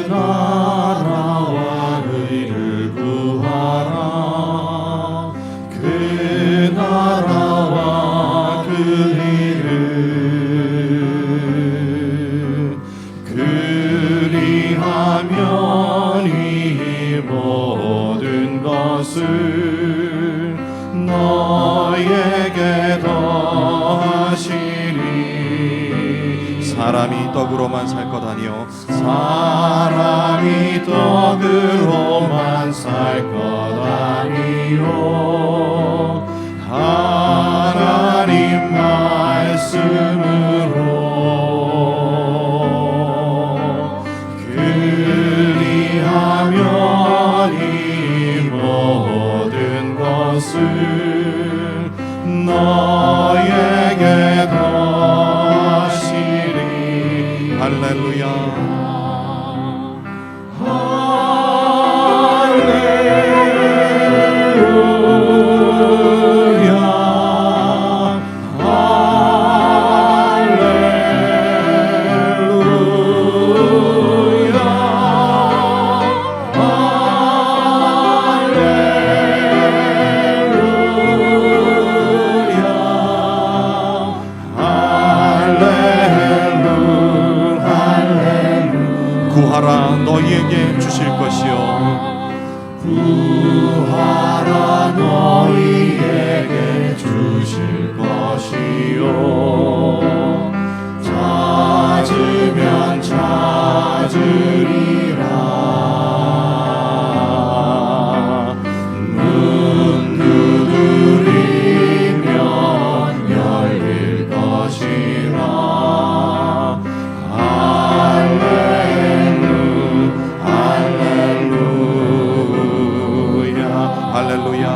나라와 의를 구하라. 그 나라와 그 의를 그리하면 이 모든 것을 너에게 더하시리. 사람이 떡으로만 살 것 아니요 사람이 떡으로만 살 것 아니요 하나님 말씀으로 그리하면 이 모든 것을 너에게 더하시리. 할렐루야. 구하라 너희에게 주실 것이요 구하라 너희에게 주실 것이요 찾으면 찾으리라. 문 두드리면 열릴 것이라. 할렐루야.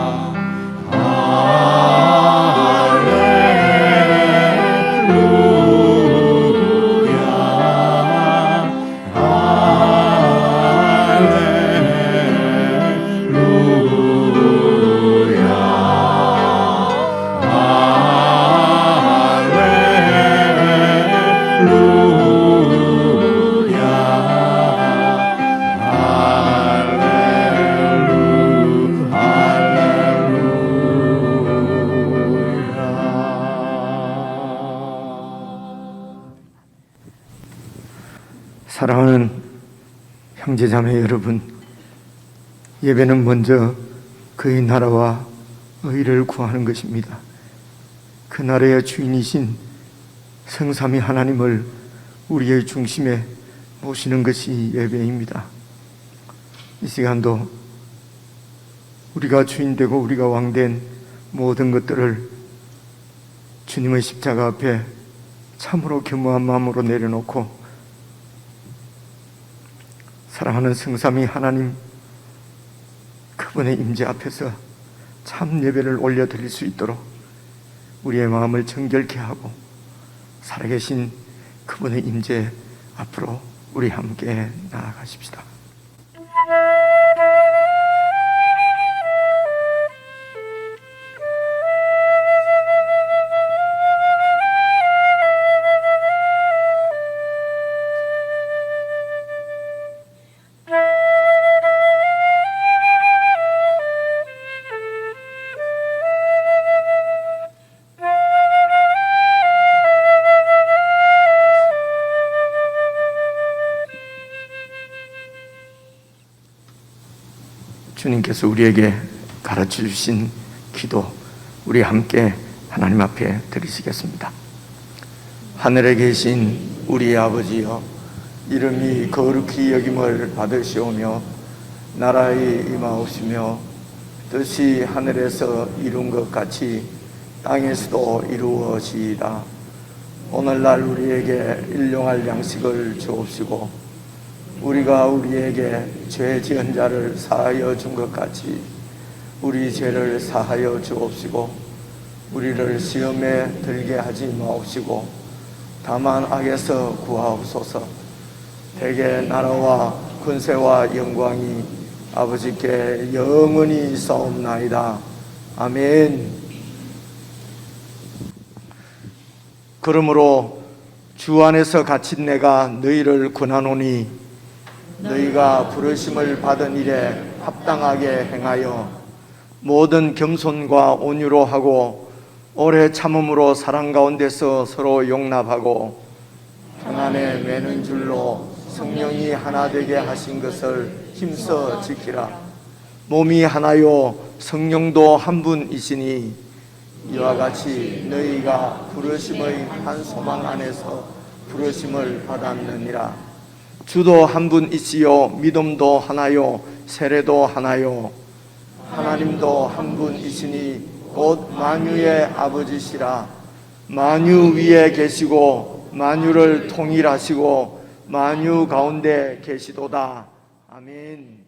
사랑하는 형제자매 여러분, 예배는 먼저 그의 나라와 의를 구하는 것입니다. 그 나라의 주인이신 성삼위 하나님을 우리의 중심에 모시는 것이 예배입니다. 이 시간도 우리가 주인되고 우리가 왕된 모든 것들을 주님의 십자가 앞에 참으로 겸허한 마음으로 내려놓고 사랑하는 성삼위 하나님 그분의 임재 앞에서 참 예배를 올려드릴 수 있도록 우리의 마음을 정결케 하고 살아계신 그분의 임재 앞으로 우리 함께 나아가십시다. 주님께서 우리에게 가르쳐 주신 기도 우리 함께 하나님 앞에 드리시겠습니다. 하늘에 계신 우리 아버지여, 이름이 거룩히 여김을 받으시오며 나라에 임하옵시며 뜻이 하늘에서 이룬 것 같이 땅에서도 이루어지이다. 오늘날 우리에게 일용할 양식을 주옵시고 우리가 우리에게 죄 지은 자를 사하여 준 것 같이 우리 죄를 사하여 주옵시고 우리를 시험에 들게 하지 마옵시고 다만 악에서 구하옵소서. 대개 나라와 권세와 영광이 아버지께 영원히 있사옵나이다. 아멘. 그러므로 주 안에서 갇힌 내가 너희를 권하노니 너희가 부르심을 받은 일에 합당하게 행하여 모든 겸손과 온유로 하고 오래 참음으로 사랑 가운데서 서로 용납하고 평안에 매는 줄로 성령이 하나 되게 하신 것을 힘써 지키라. 몸이 하나요 성령도 한 분이시니 이와 같이 너희가 부르심의 한 소망 안에서 부르심을 받았느니라. 주도 한 분이시요 믿음도 하나요 세례도 하나요 하나님도 한 분이시니 곧 만유의 아버지시라. 만유 위에 계시고 만유를 통일하시고 만유 가운데 계시도다. 아멘.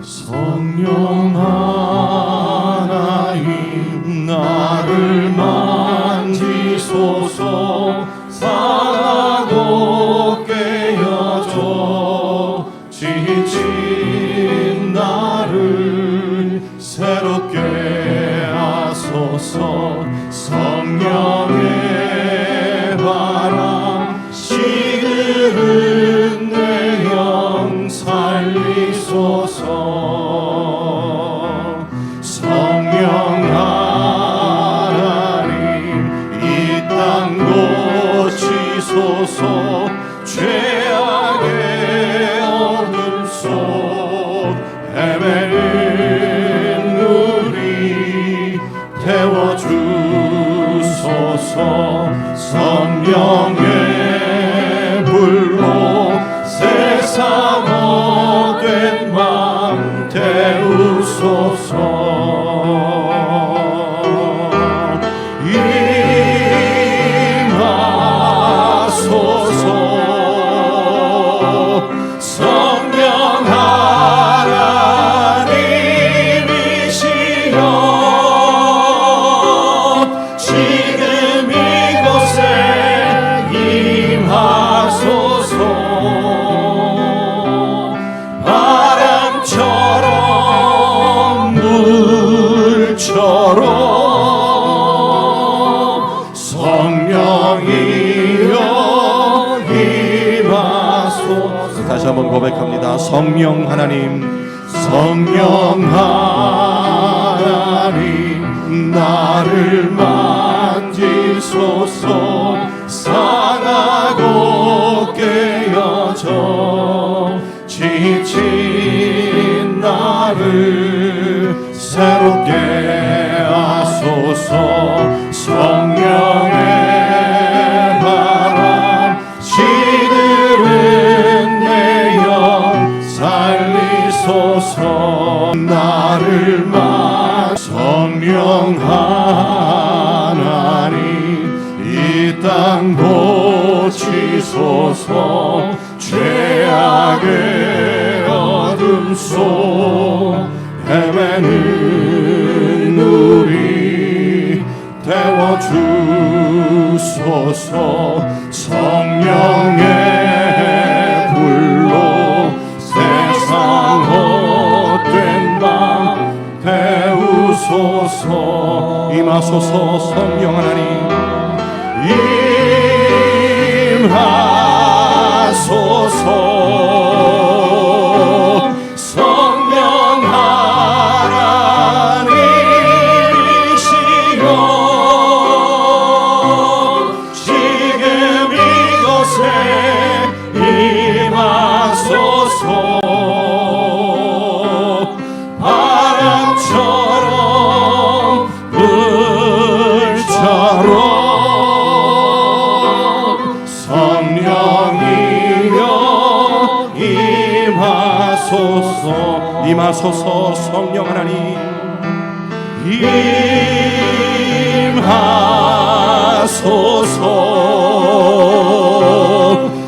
성령 하나님 나를 만지소서. 상하고 깨어져 지친 나를 새롭게 하소서. 성령의 바람 시들은 내 영 살리소서. 성령 하나님 이 땅 고치소서. 죄악의 어둠 속 헤매는 우리 태워주소서. 성령의 불로 세상 얻은 맘 태우소서. 임하소서. 성령 하나님이시여 지금 이곳에 임하소서. 바람처럼 물처럼 성령이여 임하소서. 다시 한번 고백합니다. 성령 하나님, 성령 하나님 나를 만지소서. 상하고 깨어져 지친 나를 새롭게 하소서. 성령의 바람 시들은 내 영 살리소서. 나를 성령 하나님 이 땅 고치소서. 죄악의 어둠 속 헤매는 우리 태워주소서. 성령의 불로 세상 헛된 맘 태우소서. 임하소서. 성령 하나님, 임하소서. 성령 하나님이시여 지금 이곳에 임하소서. 바람처럼 물처럼 성령이여 임하소서. 임하소서. 성령 하나님, 임하소서.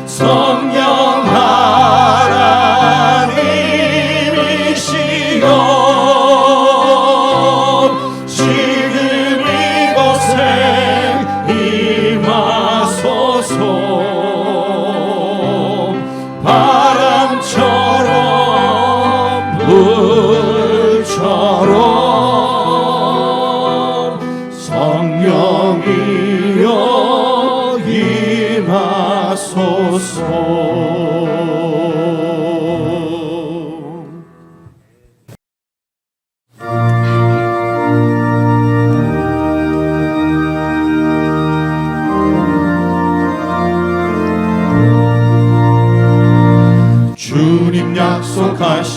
성령 하나님이시여 지금 이곳에 임하소서.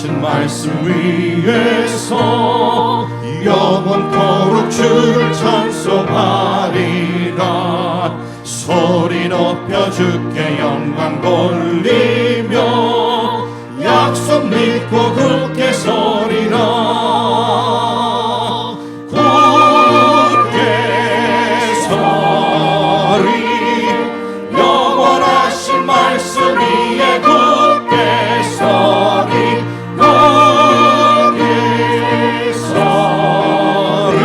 영원하신 말씀 위에서 영원토록 주를 찬송하리라. 소리 높여 주께 영광 돌리며 약속 믿고 굳게 서리라. 굳게 서리 영원하신 말씀 위에 굳게 서리. 굳게 서리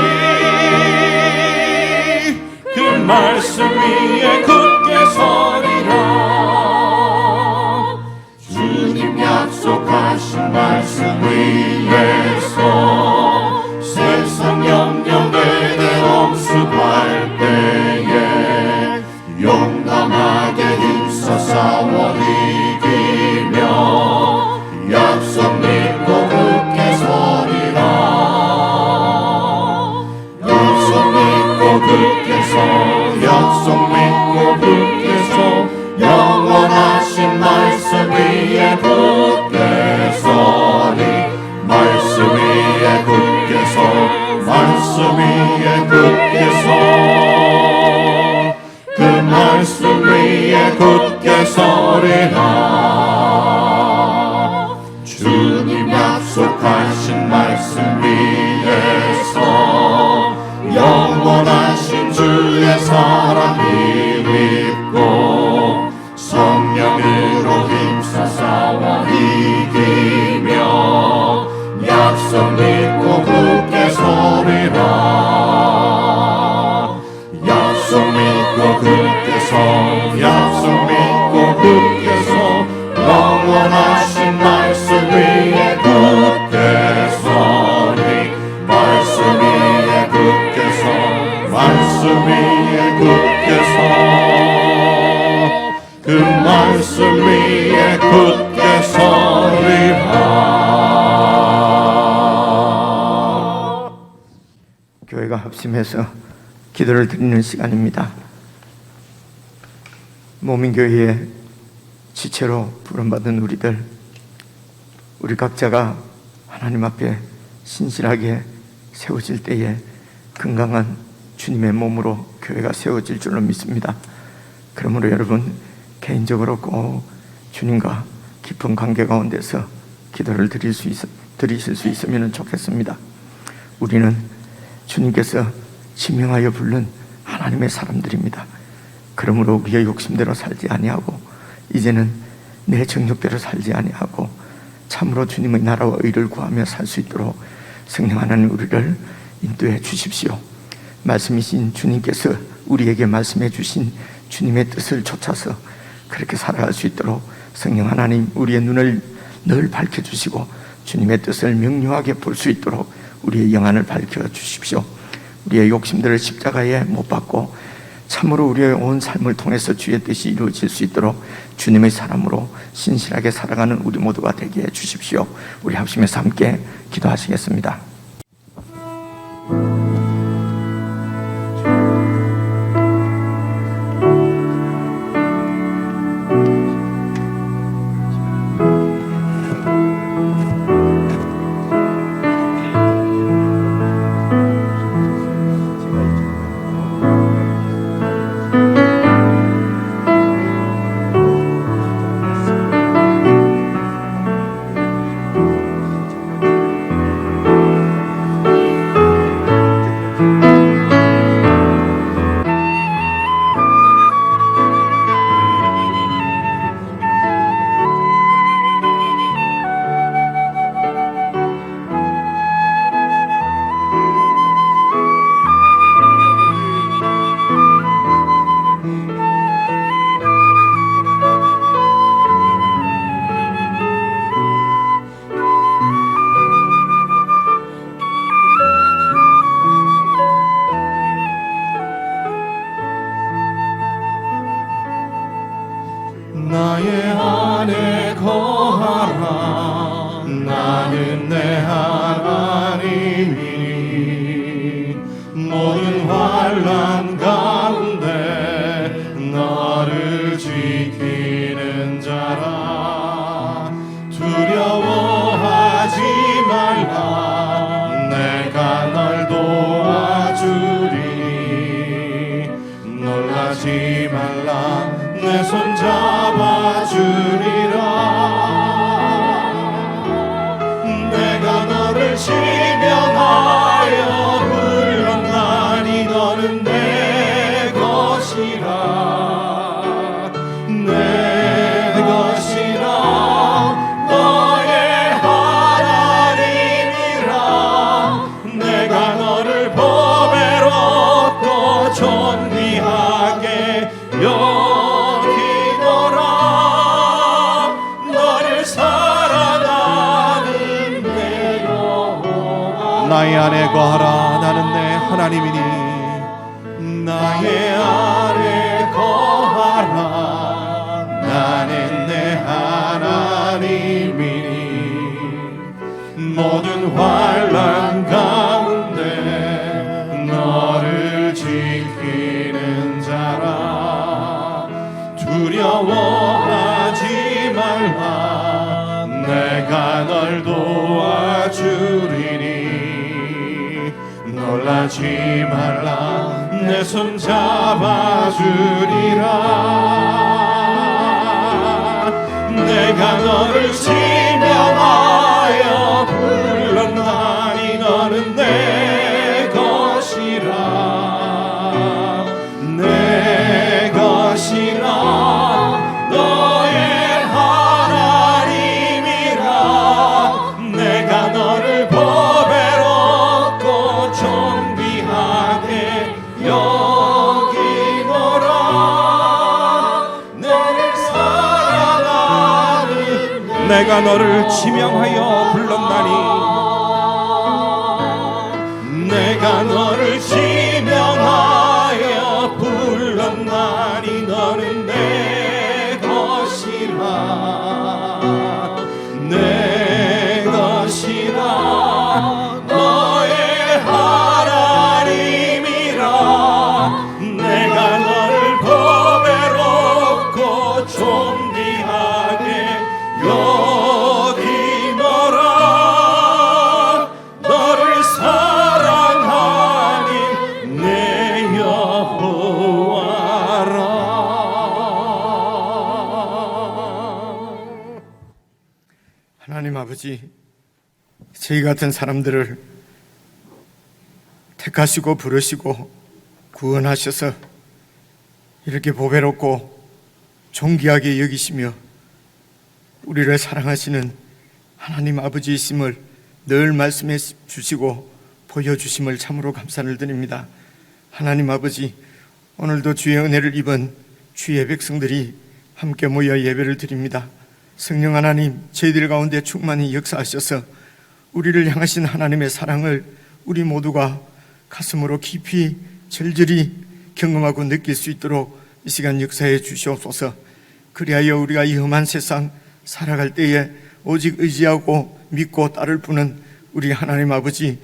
그 말씀 위에 굳게 서리라. 주님 약속하신 말씀 위에서 세상 영역에 엄습할 때에 용감하게 힘써 싸워 이기며 약속 믿고 굳게 서리라. 약속 믿고 굳게 서 약속 믿고 굳게 서 영원하신 말씀 위에 굳게 서리. 말씀 위에 굳게 서 말씀 위에 굳게 서 그 말씀 위에 굳게 서리라. 주님 약속하신 말씀 위에서 영원하신 주의 사랑 힘입고 성령으로 힘써 싸워 이기며 약속 믿고 굳게 서리라. 약속 믿고 굳게 서 약속 믿고 굳게 서 영원하신 말씀 위에 굳게 서리. 말씀 위에 굳게 서 말씀 위에 굳게 서 그 말씀 위에 굳게 서리라. 교회가 합심해서 기도를 드리는 시간입니다. 모민교회의 지체로 부름받은 우리들, 우리 각자가 하나님 앞에 신실하게 세워질 때에 건강한 주님의 몸으로 교회가 세워질 줄로 믿습니다. 그러므로 여러분 개인적으로 꼭 주님과 깊은 관계 가운데서 기도를 드리실 수 있으면 좋겠습니다. 우리는 주님께서 지명하여 부른 하나님의 사람들입니다. 그러므로 우리의 욕심대로 살지 아니하고 이제는 내 정욕대로 살지 아니하고 참으로 주님의 나라와 의를 구하며 살 수 있도록 성령 하나님 우리를 인도해 주십시오. 말씀이신 주님께서 우리에게 말씀해 주신 주님의 뜻을 쫓아서 그렇게 살아갈 수 있도록 성령 하나님 우리의 눈을 늘 밝혀주시고 주님의 뜻을 명료하게 볼 수 있도록 우리의 영안을 밝혀주십시오. 우리의 욕심들을 십자가에 못 박고 참으로 우리의 온 삶을 통해서 주의 뜻이 이루어질 수 있도록 주님의 사람으로 신실하게 살아가는 우리 모두가 되게 해주십시오. 우리 합심해서 함께 기도하시겠습니다. 나의 안에 거하라. 나는 내 하나님이니 모든 환난 가운데 나를 지키는 자라. 두려워하지 내 손 잡아주리라. 내가 너를 지명하여 불렀나니 너는 내 것이라. 내 것이라. 너의 하나님이라. 내가 너를 보배롭고 존귀하게 여기노라. 너를 사랑하는 내 여호와. 나의 안에 거하라. 나는 내 하나님이니. 나의 안에 거하라. 나는 내 하나님이니. 모든 환난 가운데 너를 지키는 자라. 두려워하지 말라. 내가 널 도와주리니. 놀라지 말라. 내 손 잡아주리라. 내가 너를 지명하여 불렀나니 너는 내 것이라. 내 것이라. 너의 하나님이라. 내가 너를 보배롭고 존귀하게 여기노라. 너를 사랑하는 내가 너를 지명하여 불렀나니. 내가 너를 지명하여 불렀나니 너는 내 것이라. 내 것이라. 너의 하나님이라. 내가 너를 보배롭고 존귀하게 여기노라. 너를 사랑하는 내 여호와라. 하나님 아버지, 저희 같은 사람들을 택하시고 부르시고 구원하셔서 이렇게 보배롭고 존귀하게 여기시며 우리를 사랑하시는 하나님 아버지이심을 늘 말씀해 주시고 보여주심을 참으로 감사를 드립니다. 하나님 아버지, 오늘도 주의 은혜를 입은 주의 백성들이 함께 모여 예배를 드립니다. 성령 하나님, 저희들 가운데 충만히 역사하셔서 우리를 향하신 하나님의 사랑을 우리 모두가 가슴으로 깊이 절절히 경험하고 느낄 수 있도록 이 시간 역사해 주시옵소서. 그리하여 우리가 이 험한 세상 살아갈 때에 오직 의지하고 믿고 따를 분은 우리 하나님 아버지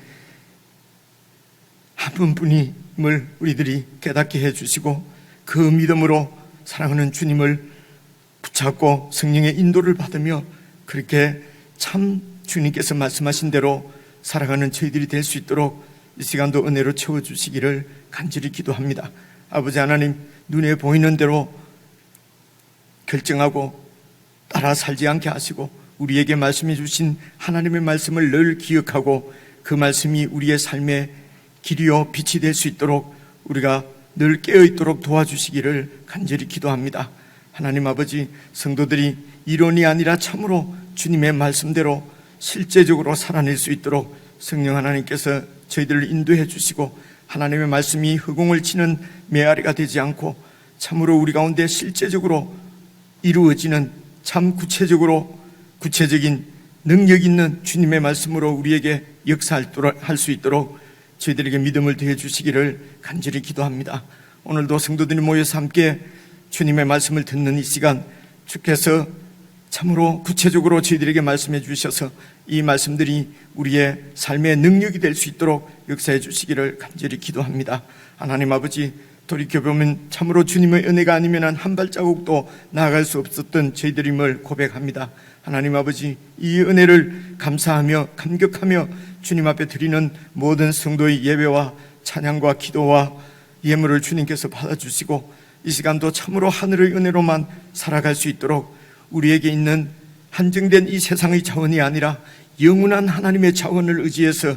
한 분뿐임을 우리들이 깨닫게 해주시고, 그 믿음으로 사랑하는 주님을 붙잡고 성령의 인도를 받으며 그렇게 참 주님께서 말씀하신 대로 살아가는 저희들이 될 수 있도록 이 시간도 은혜로 채워주시기를 간절히 기도합니다. 아버지 하나님, 눈에 보이는 대로 결정하고 따라 살지 않게 하시고 우리에게 말씀해 주신 하나님의 말씀을 늘 기억하고 그 말씀이 우리의 삶의 길이요 빛이 될 수 있도록 우리가 늘 깨어있도록 도와주시기를 간절히 기도합니다. 하나님 아버지, 성도들이 이론이 아니라 참으로 주님의 말씀대로 실제적으로 살아낼 수 있도록 성령 하나님께서 저희들을 인도해 주시고 하나님의 말씀이 허공을 치는 메아리가 되지 않고 참으로 우리 가운데 실제적으로 이루어지는 참 구체적인 능력 있는 주님의 말씀으로 우리에게 역사할 수 있도록 저희들에게 믿음을 더해 주시기를 간절히 기도합니다. 오늘도 성도들이 모여서 함께 주님의 말씀을 듣는 이 시간, 주께서 참으로 구체적으로 저희들에게 말씀해 주셔서 이 말씀들이 우리의 삶의 능력이 될 수 있도록 역사해 주시기를 간절히 기도합니다. 하나님 아버지, 돌이켜보면 참으로 주님의 은혜가 아니면 한 발자국도 나아갈 수 없었던 저희들임을 고백합니다. 하나님 아버지, 이 은혜를 감사하며 감격하며 주님 앞에 드리는 모든 성도의 예배와 찬양과 기도와 예물을 주님께서 받아주시고 이 시간도 참으로 하늘의 은혜로만 살아갈 수 있도록 우리에게 있는 한정된 이 세상의 자원이 아니라 영원한 하나님의 자원을 의지해서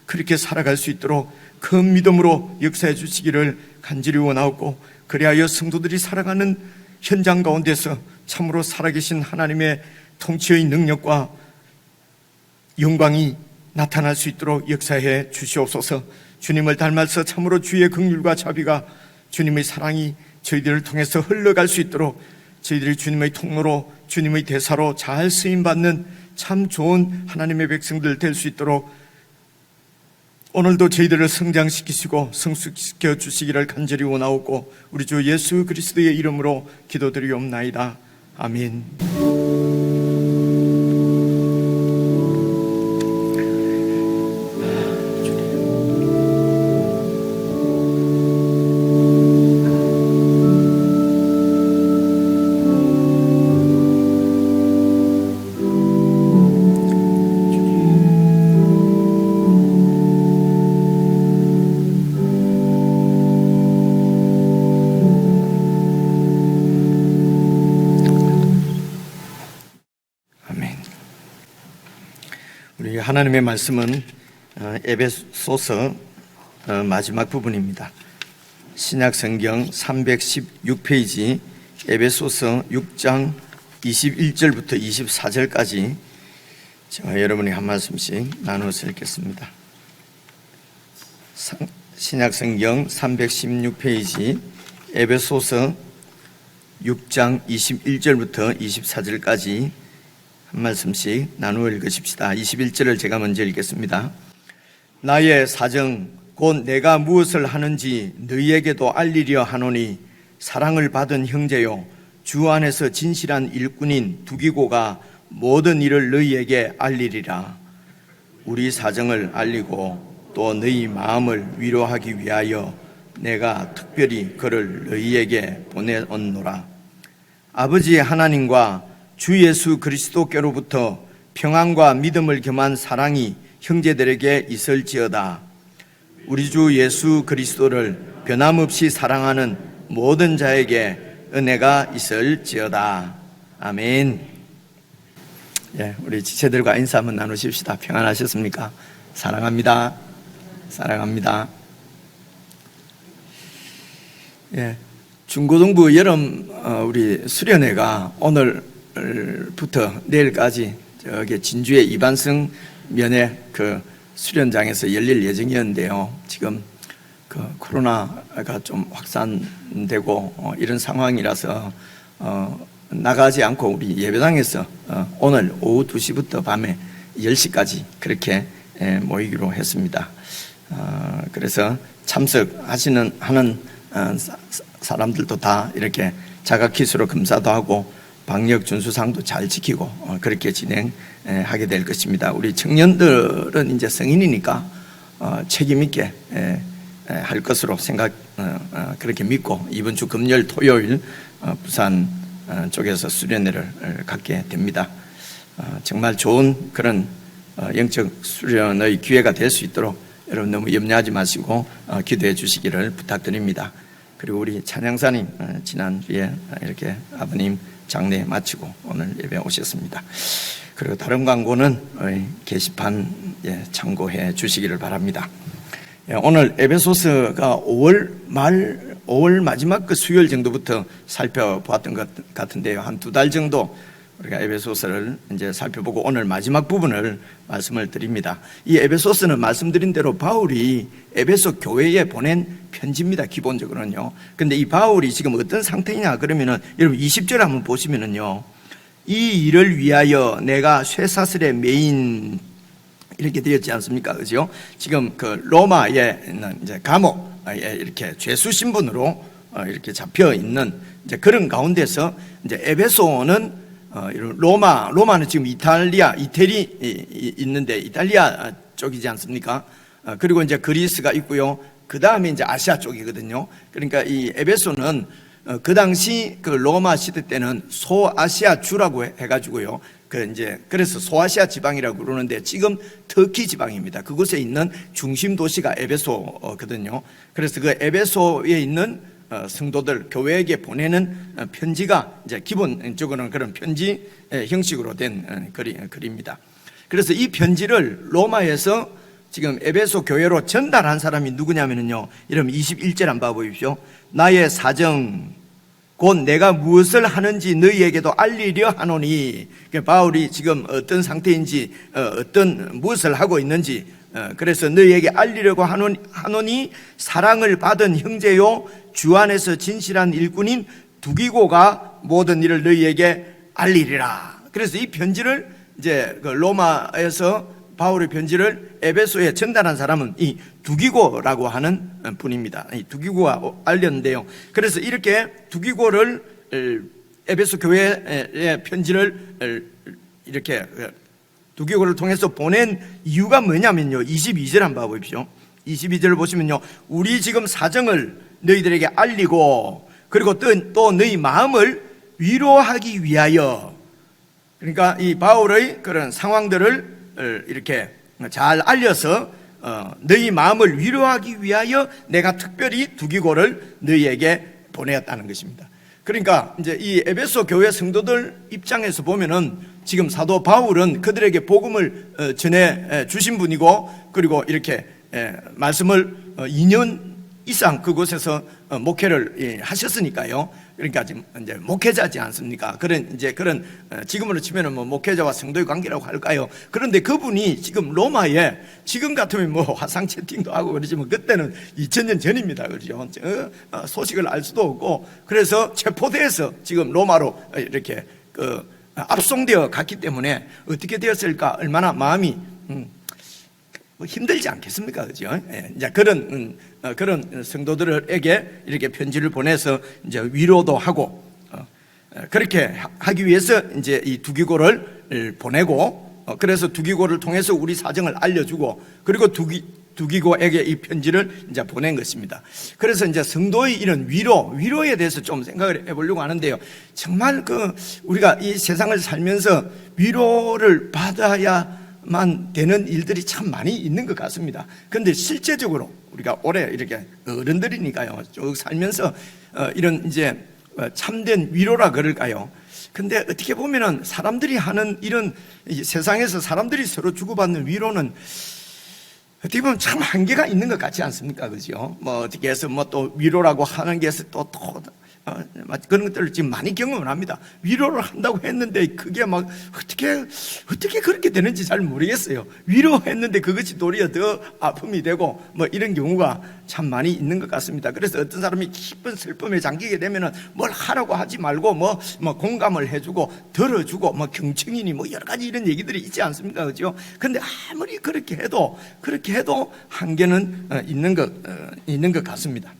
그렇게 살아갈 수 있도록 큰 믿음으로 역사해 주시기를 간절히 원하옵고, 그리하여 성도들이 살아가는 현장 가운데서 참으로 살아계신 하나님의 통치의 능력과 영광이 나타날 수 있도록 역사해 주시옵소서. 주님을 닮아서 참으로 주의 긍휼과 자비가, 주님의 사랑이 저희들을 통해서 흘러갈 수 있도록 저희들이 주님의 통로로, 주님의 대사로 잘 쓰임받는 참 좋은 하나님의 백성들 될 수 있도록 오늘도 저희들을 성장시키시고 성숙시켜 주시기를 간절히 원하옵고, 우리 주 예수 그리스도의 이름으로 기도드리옵나이다. 아멘. 우리 하나님의 말씀은 에베소서 마지막 부분입니다. 신약성경 316페이지 에베소서 6장 21절부터 24절까지 제가 여러분이 한 말씀씩 나누어서 읽겠습니다. 신약성경 316페이지 에베소서 6장 21절부터 24절까지 한 말씀씩 나누어 읽으십시다. 21절을 제가 먼저 읽겠습니다. 나의 사정 곧 내가 무엇을 하는지 너희에게도 알리려 하노니, 사랑을 받은 형제요, 주 안에서 진실한 일꾼인 두기고가 모든 일을 너희에게 알리리라. 우리 사정을 알리고 또 너희 마음을 위로하기 위하여 내가 특별히 그를 너희에게 보내었노라. 아버지 하나님과 주 예수 그리스도께로부터 평안과 믿음을 겸한 사랑이 형제들에게 있을지어다. 우리 주 예수 그리스도를 변함없이 사랑하는 모든 자에게 은혜가 있을지어다. 아멘. 우리 지체들과 인사 한번 나누십시다. 평안하셨습니까? 사랑합니다. 사랑합니다. 중고등부 여름 우리 수련회가 오늘부터 내일까지 저기 진주의 이반성 면회 그 수련장에서 열릴 예정이었는데요. 지금 그 코로나가 좀 확산되고 이런 상황이라서 나가지 않고 우리 예배당에서 오늘 오후 2시부터 밤에 10시까지 그렇게 모이기로 했습니다. 그래서 참석하는 사람들도 다 이렇게 자가키스로 검사도 하고 방역 준수상도 잘 지키고 그렇게 진행하게 될 것입니다. 우리 청년들은 이제 성인이니까 책임 있게 할 것으로 그렇게 믿고 이번 주 금요일 토요일 부산 쪽에서 수련회를 갖게 됩니다. 정말 좋은 그런 영적 수련의 기회가 될 수 있도록 여러분 너무 염려하지 마시고 기도해 주시기를 부탁드립니다. 그리고 우리 찬양사님 지난주에 이렇게 아버님 장례 마치고 오늘 예배 오셨습니다. 그리고 다른 광고는 게시판 참고해 주시기를 바랍니다. 오늘 에베소서가 5월 마지막 그 수요일 정도부터 살펴보았던 것 같은데요. 한 2달 정도 우리가 에베소서를 이제 살펴보고 오늘 마지막 부분을 말씀을 드립니다. 이 에베소서는 말씀드린 대로 바울이 에베소 교회에 보낸 편지입니다. 기본적으로는요. 근데 이 바울이 지금 어떤 상태냐 그러면은 여러분 20절 한번 보시면은요. 이 일을 위하여 내가 쇠사슬에 매인 이렇게 되었지 않습니까? 그죠? 지금 그 로마에 있는 이제 감옥에 이렇게 죄수 신분으로 이렇게 잡혀 있는 이제 그런 가운데서 이제 에베소는 로마는 지금 이태리 있는데 이탈리아 쪽이지 않습니까? 그리고 이제 그리스가 있고요. 그 다음에 이제 아시아 쪽이거든요. 그러니까 이 에베소는 그 당시 그 로마 시대 때는 소아시아 주라고 해가지고요. 그래서 소아시아 지방이라고 그러는데 지금 터키 지방입니다. 그곳에 있는 중심 도시가 에베소거든요. 그래서 그 에베소에 있는 성도들 교회에게 보내는 편지가 이제 기본적으로는 그런 편지 형식으로 된 글입니다. 그래서 이 편지를 로마에서 지금 에베소 교회로 전달한 사람이 누구냐면요, 이러면 21절 한번 봐보십시오. 나의 사정 곧 내가 무엇을 하는지 너희에게도 알리려 하노니. 바울이 지금 어떤 상태인지, 어떤 무엇을 하고 있는지, 그래서 너희에게 알리려고 하노니 사랑을 받은 형제요 주 안에서 진실한 일꾼인 두기고가 모든 일을 너희에게 알리리라. 그래서 이 편지를 이제 그 로마에서 바울의 편지를 에베소에 전달한 사람은 이 두기고라고 하는 분입니다. 이 두기고가 알렸는데요. 그래서 이렇게 두기고를 에베소 교회의 편지를 이렇게 두기고를 통해서 보낸 이유가 뭐냐면요, 22절 한번 봐보십시오. 22절을 보시면요, 우리 지금 사정을 너희들에게 알리고 그리고 또 너희 마음을 위로하기 위하여, 그러니까 이 바울의 그런 상황들을 이렇게 잘 알려서 너희 마음을 위로하기 위하여 내가 특별히 두기고를 너희에게 보내었다는 것입니다. 그러니까 이제 이 에베소 교회 성도들 입장에서 보면은 지금 사도 바울은 그들에게 복음을 전해 주신 분이고, 그리고 이렇게 말씀을 2년 이상 그곳에서 목회를 하셨으니까요. 그러니까 지금 이제 목회자지 않습니까? 그런 지금으로 치면은 뭐 목회자와 성도의 관계라고 할까요? 그런데 그분이 지금 로마에, 지금 같으면 뭐 화상 채팅도 하고 그러지만 그때는 2000년 전입니다. 그렇죠? 소식을 알 수도 없고, 그래서 체포돼서 지금 로마로 이렇게 압송되어 갔기 때문에 어떻게 되었을까? 얼마나 마음이 힘들지 않겠습니까? 그죠? 이제 그런 성도들에게 이렇게 편지를 보내서 이제 위로도 하고, 그렇게 하기 위해서 이제 이 두기고를 보내고, 그래서 두기고를 통해서 우리 사정을 알려주고, 그리고 두기고에게 이 편지를 이제 보낸 것입니다. 그래서 이제 성도의 이런 위로에 대해서 좀 생각을 해보려고 하는데요. 정말 우리가 이 세상을 살면서 위로를 받아야만 되는 일들이 참 많이 있는 것 같습니다. 그런데 실제적으로 우리가 오래 이렇게 어른들이니까요, 쭉 살면서 이런 이제 참된 위로라 그럴까요? 근데 어떻게 보면은 사람들이 하는 이런 세상에서 사람들이 서로 주고받는 위로는 어떻게 보면 참 한계가 있는 것 같지 않습니까? 그죠? 뭐 어떻게 해서 뭐 또 위로라고 하는 게 또 그런 것들을 지금 많이 경험을 합니다. 위로를 한다고 했는데 그게 막 어떻게 그렇게 되는지 잘 모르겠어요. 위로했는데 그것이 도리어 더 아픔이 되고 뭐 이런 경우가 참 많이 있는 것 같습니다. 그래서 어떤 사람이 깊은 슬픔에 잠기게 되면은 뭘 하라고 하지 말고 뭐 공감을 해주고 들어주고 뭐 경청이니 뭐 여러 가지 이런 얘기들이 있지 않습니까? 그죠? 근데 아무리 그렇게 해도 한계는 있는 것 같습니다.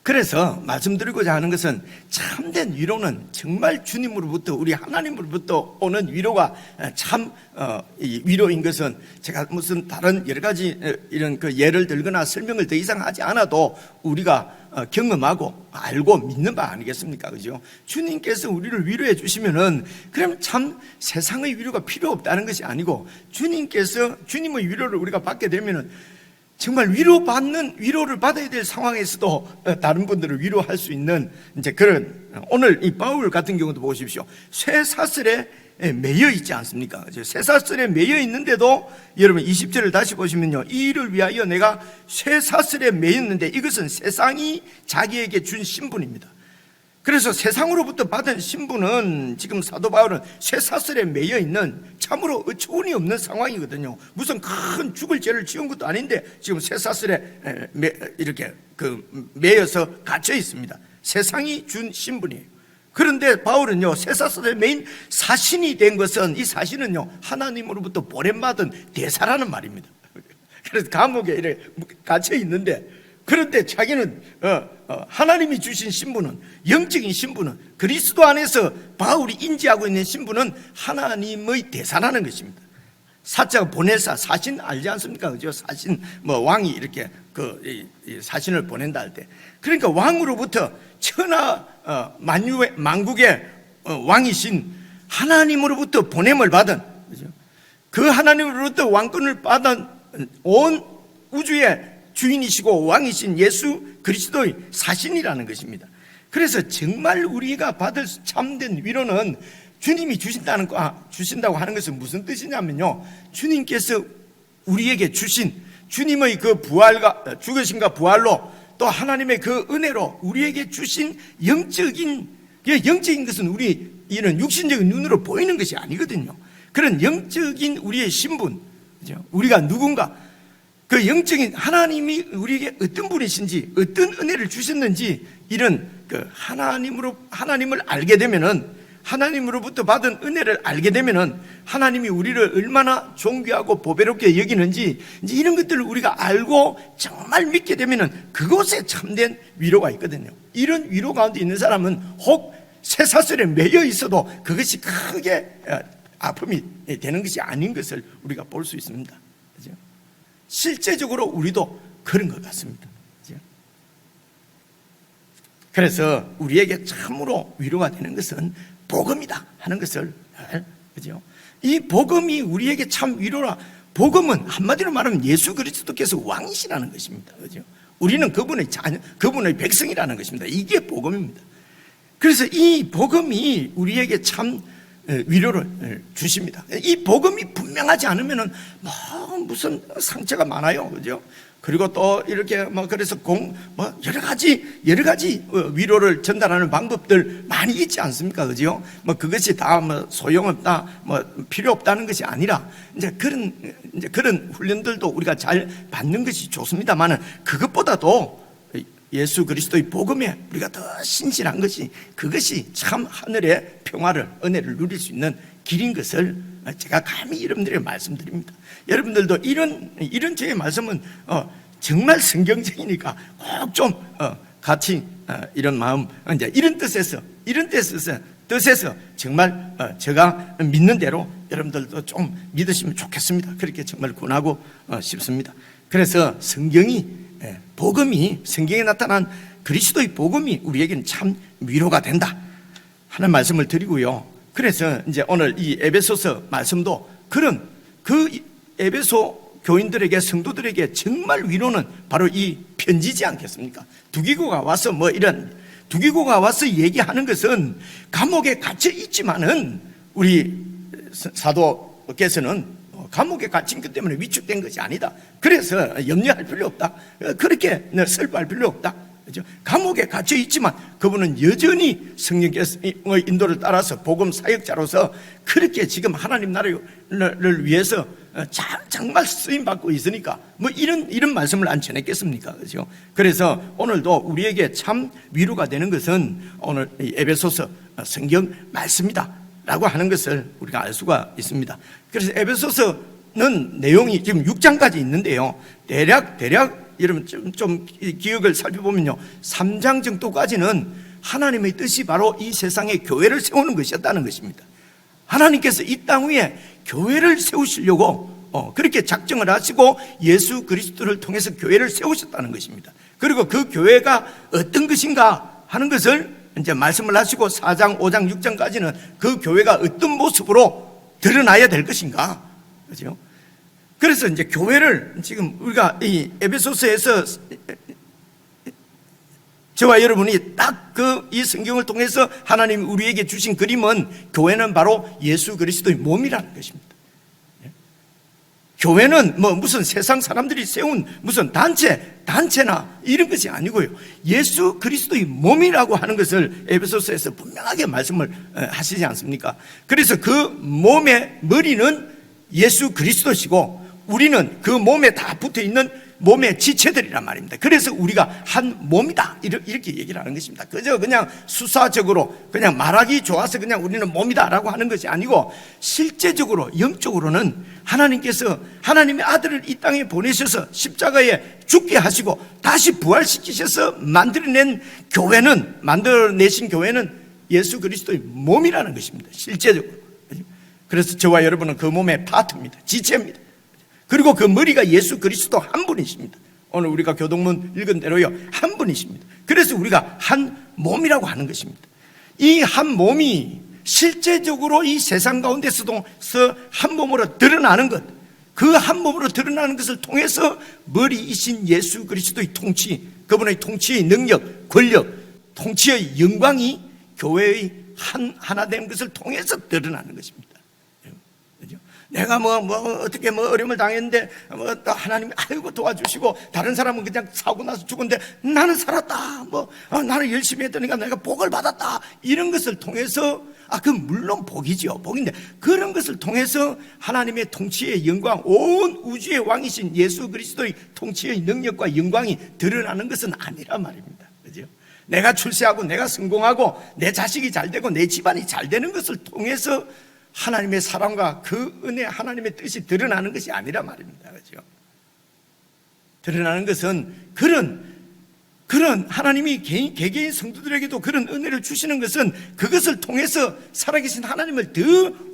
그래서 말씀드리고자 하는 것은 참된 위로는 정말 주님으로부터, 우리 하나님으로부터 오는 위로가 참 위로인 것은 제가 무슨 다른 여러 가지 이런 예를 들거나 설명을 더 이상 하지 않아도 우리가 경험하고 알고 믿는 바 아니겠습니까? 그죠? 주님께서 우리를 위로해 주시면은 그럼 참 세상의 위로가 필요 없다는 것이 아니고, 주님의 위로를 우리가 받게 되면은 정말 위로를 받아야 될 상황에서도 다른 분들을 위로할 수 있는 이제 그런, 오늘 이 바울 같은 경우도 보십시오. 쇠사슬에 매여 있지 않습니까? 쇠사슬에 매여 있는데도 여러분 20절을 다시 보시면요, 이 일을 위하여 내가 쇠사슬에 매였는데, 이것은 세상이 자기에게 준 신분입니다. 그래서 세상으로부터 받은 신분은 지금 사도 바울은 쇠사슬에 매여 있는 참으로 어처구니 없는 상황이거든요. 무슨 큰 죽을 죄를 지은 것도 아닌데 지금 쇠사슬에 이렇게 매여서 갇혀 있습니다. 세상이 준 신분이에요. 그런데 바울은요, 쇠사슬에 매인 사신이 된 것은, 이 사신은요 하나님으로부터 보냄받은 대사라는 말입니다. 그래서 감옥에 이렇게 갇혀 있는데, 그런데 자기는 하나님이 주신 신분은, 영적인 신분은, 그리스도 안에서 바울이 인지하고 있는 신분은 하나님의 대사라는 것입니다. 사자가 보내사, 사신 알지 않습니까? 그죠? 사신, 왕이 이렇게 이 사신을 보낸다 할 때, 그러니까 왕으로부터 천하 만국의 왕이신 하나님으로부터 보냄을 받은, 그죠? 그 하나님으로부터 왕권을 받은 온 우주의 주인이시고 왕이신 예수 그리스도의 사신이라는 것입니다. 그래서 정말 우리가 받을 참된 위로는 주님이 주신다고 하는 것은 무슨 뜻이냐면요, 주님께서 우리에게 주신 주님의 그 부활과 죽으심과 부활로 또 하나님의 그 은혜로 우리에게 주신 영적인 것은 이런 육신적인 눈으로 보이는 것이 아니거든요. 그런 영적인 우리의 신분, 그죠? 우리가 누군가, 그 영적인 하나님이 우리에게 어떤 분이신지, 어떤 은혜를 주셨는지, 이런 그 하나님을 알게 되면은, 하나님으로부터 받은 은혜를 알게 되면은 하나님이 우리를 얼마나 존귀하고 보배롭게 여기는지, 이제 이런 것들을 우리가 알고 정말 믿게 되면은 그곳에 참된 위로가 있거든요. 이런 위로 가운데 있는 사람은 혹 쇠사슬에 매여 있어도 그것이 크게 아픔이 되는 것이 아닌 것을 우리가 볼 수 있습니다. 그죠? 실제적으로 우리도 그런 것 같습니다. 그죠? 그래서 우리에게 참으로 위로가 되는 것은 복음이다 하는 것을, 그죠? 이 복음이 우리에게 참 위로라. 복음은 한마디로 말하면 예수 그리스도께서 왕이시라는 것입니다. 그죠? 우리는 그분의 자녀, 그분의 백성이라는 것입니다. 이게 복음입니다. 그래서 이 복음이 우리에게 참 위로를 주십니다. 이 복음이 분명하지 않으면은 무슨 상처가 많아요, 그죠? 그리고 또 이렇게 그래서 여러 가지 위로를 전달하는 방법들 많이 있지 않습니까, 그죠? 그것이 다 소용없다, 필요 없다는 것이 아니라 이제 그런 훈련들도 우리가 잘 받는 것이 좋습니다만은 그것보다도 예수 그리스도의 복음에 우리가 더 신실한 것이, 그것이 참 하늘의 평화를, 은혜를 누릴 수 있는 길인 것을 제가 감히 여러분들에게 말씀드립니다. 여러분들도 이런 저의 말씀은 정말 성경적이니까 꼭 좀 같이 이런 마음, 이제 이런 뜻에서 정말 제가 믿는 대로 여러분들도 좀 믿으시면 좋겠습니다. 그렇게 정말 권하고 싶습니다. 그래서 복음이, 성경에 나타난 그리스도의 복음이 우리에게는 참 위로가 된다 하는 말씀을 드리고요. 그래서 이제 오늘 이 에베소서 말씀도 그 에베소 교인들에게, 성도들에게 정말 위로는 바로 이 편지지 않겠습니까? 두기고가 와서 두기고가 와서 얘기하는 것은 감옥에 갇혀 있지만은 우리 사도께서는 감옥에 갇힌 것 때문에 위축된 것이 아니다. 그래서 염려할 필요 없다. 그렇게 슬퍼할 필요 없다. 그렇죠? 감옥에 갇혀 있지만 그분은 여전히 성령께서의 인도를 따라서 복음 사역자로서 그렇게 지금 하나님 나라를 위해서 정말 쓰임 받고 있으니까 이런 말씀을 안 전했겠습니까? 그렇죠? 그래서 오늘도 우리에게 참 위로가 되는 것은 오늘 이 에베소서 성경 말씀이다라고 하는 것을 우리가 알 수가 있습니다. 그래서 에베소서는 내용이 지금 6장까지 있는데요. 대략 여러분 좀 기억을 살펴보면요, 3장 정도까지는 하나님의 뜻이 바로 이 세상에 교회를 세우는 것이었다는 것입니다. 하나님께서 이 땅 위에 교회를 세우시려고 그렇게 작정을 하시고 예수 그리스도를 통해서 교회를 세우셨다는 것입니다. 그리고 그 교회가 어떤 것인가 하는 것을 이제 말씀을 하시고 4장, 5장, 6장까지는 그 교회가 어떤 모습으로 드러나야 될 것인가, 그렇죠? 그래서 이제 교회를 지금 우리가 이 에베소서에서 저와 여러분이 딱 이 성경을 통해서 하나님이 우리에게 주신 그림은, 교회는 바로 예수 그리스도의 몸이라는 것입니다. 교회는 무슨 세상 사람들이 세운 무슨 단체나 이런 것이 아니고요, 예수 그리스도의 몸이라고 하는 것을 에베소서에서 분명하게 말씀을 하시지 않습니까? 그래서 그 몸의 머리는 예수 그리스도시고 우리는 그 몸에 다 붙어있는 몸의 지체들이란 말입니다. 그래서 우리가 한 몸이다 이렇게 얘기를 하는 것입니다. 그냥 수사적으로 그냥 말하기 좋아서 그냥 우리는 몸이다라고 하는 것이 아니고, 실제적으로 영적으로는 하나님께서 하나님의 아들을 이 땅에 보내셔서 십자가에 죽게 하시고 다시 부활시키셔서 만들어내신 교회는 예수 그리스도의 몸이라는 것입니다. 실제적으로. 그래서 저와 여러분은 그 몸의 파트입니다. 지체입니다. 그리고 그 머리가 예수 그리스도 한 분이십니다. 오늘 우리가 교동문 읽은 대로요, 한 분이십니다. 그래서 우리가 한 몸이라고 하는 것입니다. 이 한 몸이 실제적으로 이 세상 가운데서도 한 몸으로 드러나는 것, 그 한 몸으로 드러나는 것을 통해서 머리이신 예수 그리스도의 통치, 그분의 통치의 능력, 권력, 통치의 영광이 교회의 하나 된 것을 통해서 드러나는 것입니다. 그죠? 내가 어떻게 어려움을 당했는데 또 하나님이 아이고 도와주시고, 다른 사람은 그냥 사고 나서 죽었는데 나는 살았다, 나는 열심히 했더니까 내가 복을 받았다, 이런 것을 통해서, 그 물론 복이죠, 복인데 그런 것을 통해서 하나님의 통치의 영광, 온 우주의 왕이신 예수 그리스도의 통치의 능력과 영광이 드러나는 것은 아니란 말입니다. 그죠? 내가 출세하고 내가 성공하고 내 자식이 잘 되고 내 집안이 잘 되는 것을 통해서 하나님의 사랑과 그 은혜, 하나님의 뜻이 드러나는 것이 아니란 말입니다. 그죠? 드러나는 것은 그런 하나님이 개개인 성도들에게도 그런 은혜를 주시는 것은 그것을 통해서 살아계신 하나님을 더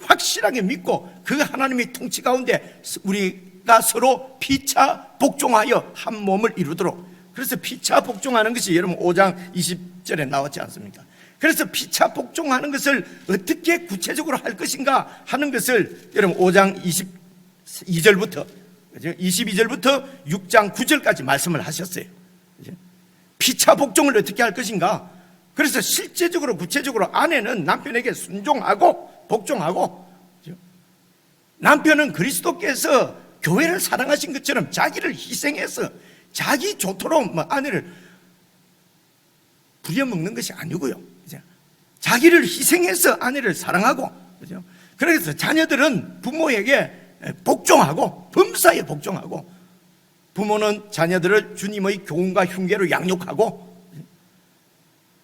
확실하게 믿고 그 하나님의 통치 가운데 우리가 서로 피차 복종하여 한 몸을 이루도록. 그래서 피차 복종하는 것이 여러분 5장 20절에 나왔지 않습니까? 그래서 피차 복종하는 것을 어떻게 구체적으로 할 것인가 하는 것을 여러분 5장 22절부터 6장 9절까지 말씀을 하셨어요. 피차 복종을 어떻게 할 것인가? 그래서 실제적으로 구체적으로 아내는 남편에게 순종하고 복종하고, 남편은 그리스도께서 교회를 사랑하신 것처럼 자기를 희생해서 자기 좋도록 아내를 부려먹는 것이 아니고요, 자기를 희생해서 아내를 사랑하고, 그래서 자녀들은 부모에게 복종하고 범사에 복종하고, 부모는 자녀들을 주님의 교훈과 흉계로 양육하고,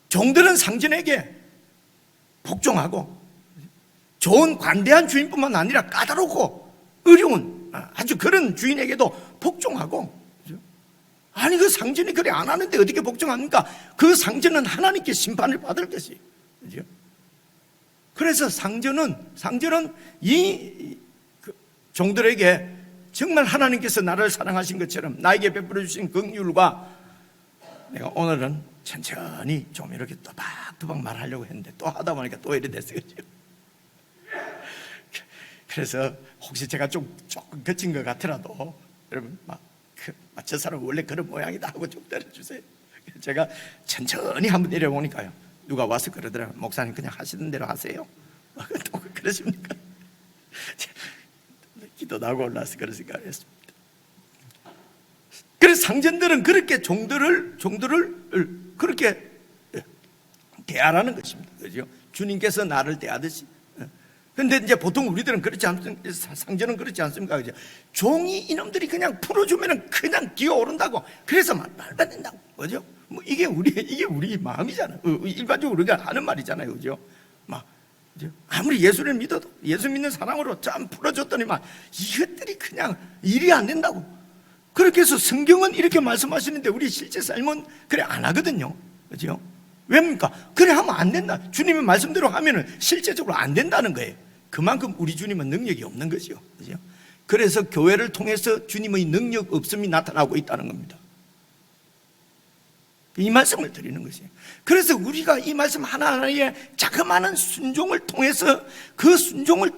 종들은 상전에게 복종하고, 좋은 관대한 주인뿐만 아니라 까다롭고 어려운 아주 그런 주인에게도 복종하고. 아니 그 상전이 그래 안 하는데 어떻게 복종합니까? 그 상전은 하나님께 심판을 받을 것이에요. 그래서 상전은 이 종들에게 정말 하나님께서 나를 사랑하신 것처럼 나에게 베풀어 주신 긍휼과, 내가 오늘은 천천히 좀 이렇게 또박또박 말하려고 했는데 또 하다 보니까 또 이래 됐어요. 그래서 혹시 제가 조금 거친 것 같더라도 여러분 저 사람 원래 그런 모양이다 하고 좀 때려주세요. 제가 천천히 한번 내려보니까요, 누가 와서 그러더라고요. 목사님 그냥 하시는 대로 하세요. 또 그러십니까? 기도도 하고 올라서 그런 생각을 했습니다. 그래서 상전들은 그렇게 종들을 그렇게 대하라는 것입니다. 그죠? 주님께서 나를 대하듯이. 근데 이제 보통 우리들은 그렇지 않습니까? 상전은 그렇지 않습니까? 그죠? 종이 이놈들이 그냥 풀어주면은 그냥 기어오른다고. 그래서 말도 안 된다고. 그죠? 이게 우리 마음이잖아요. 일반적으로 우리가 하는 말이잖아요. 그죠? 아무리 예수를 믿어도 예수 믿는 사람으로 참 풀어줬더니만 이것들이 그냥 일이 안 된다고. 그렇게 해서 성경은 이렇게 말씀하시는데 우리 실제 삶은 그래 안 하거든요. 그죠? 왜입니까? 그래 하면 안 된다. 주님의 말씀대로 하면은 실제적으로 안 된다는 거예요. 그만큼 우리 주님은 능력이 없는 거죠. 그죠? 그래서 교회를 통해서 주님의 능력 없음이 나타나고 있다는 겁니다. 이 말씀을 드리는 것이에요. 그래서 우리가 이 말씀 하나하나에 자그마한 순종을 통해서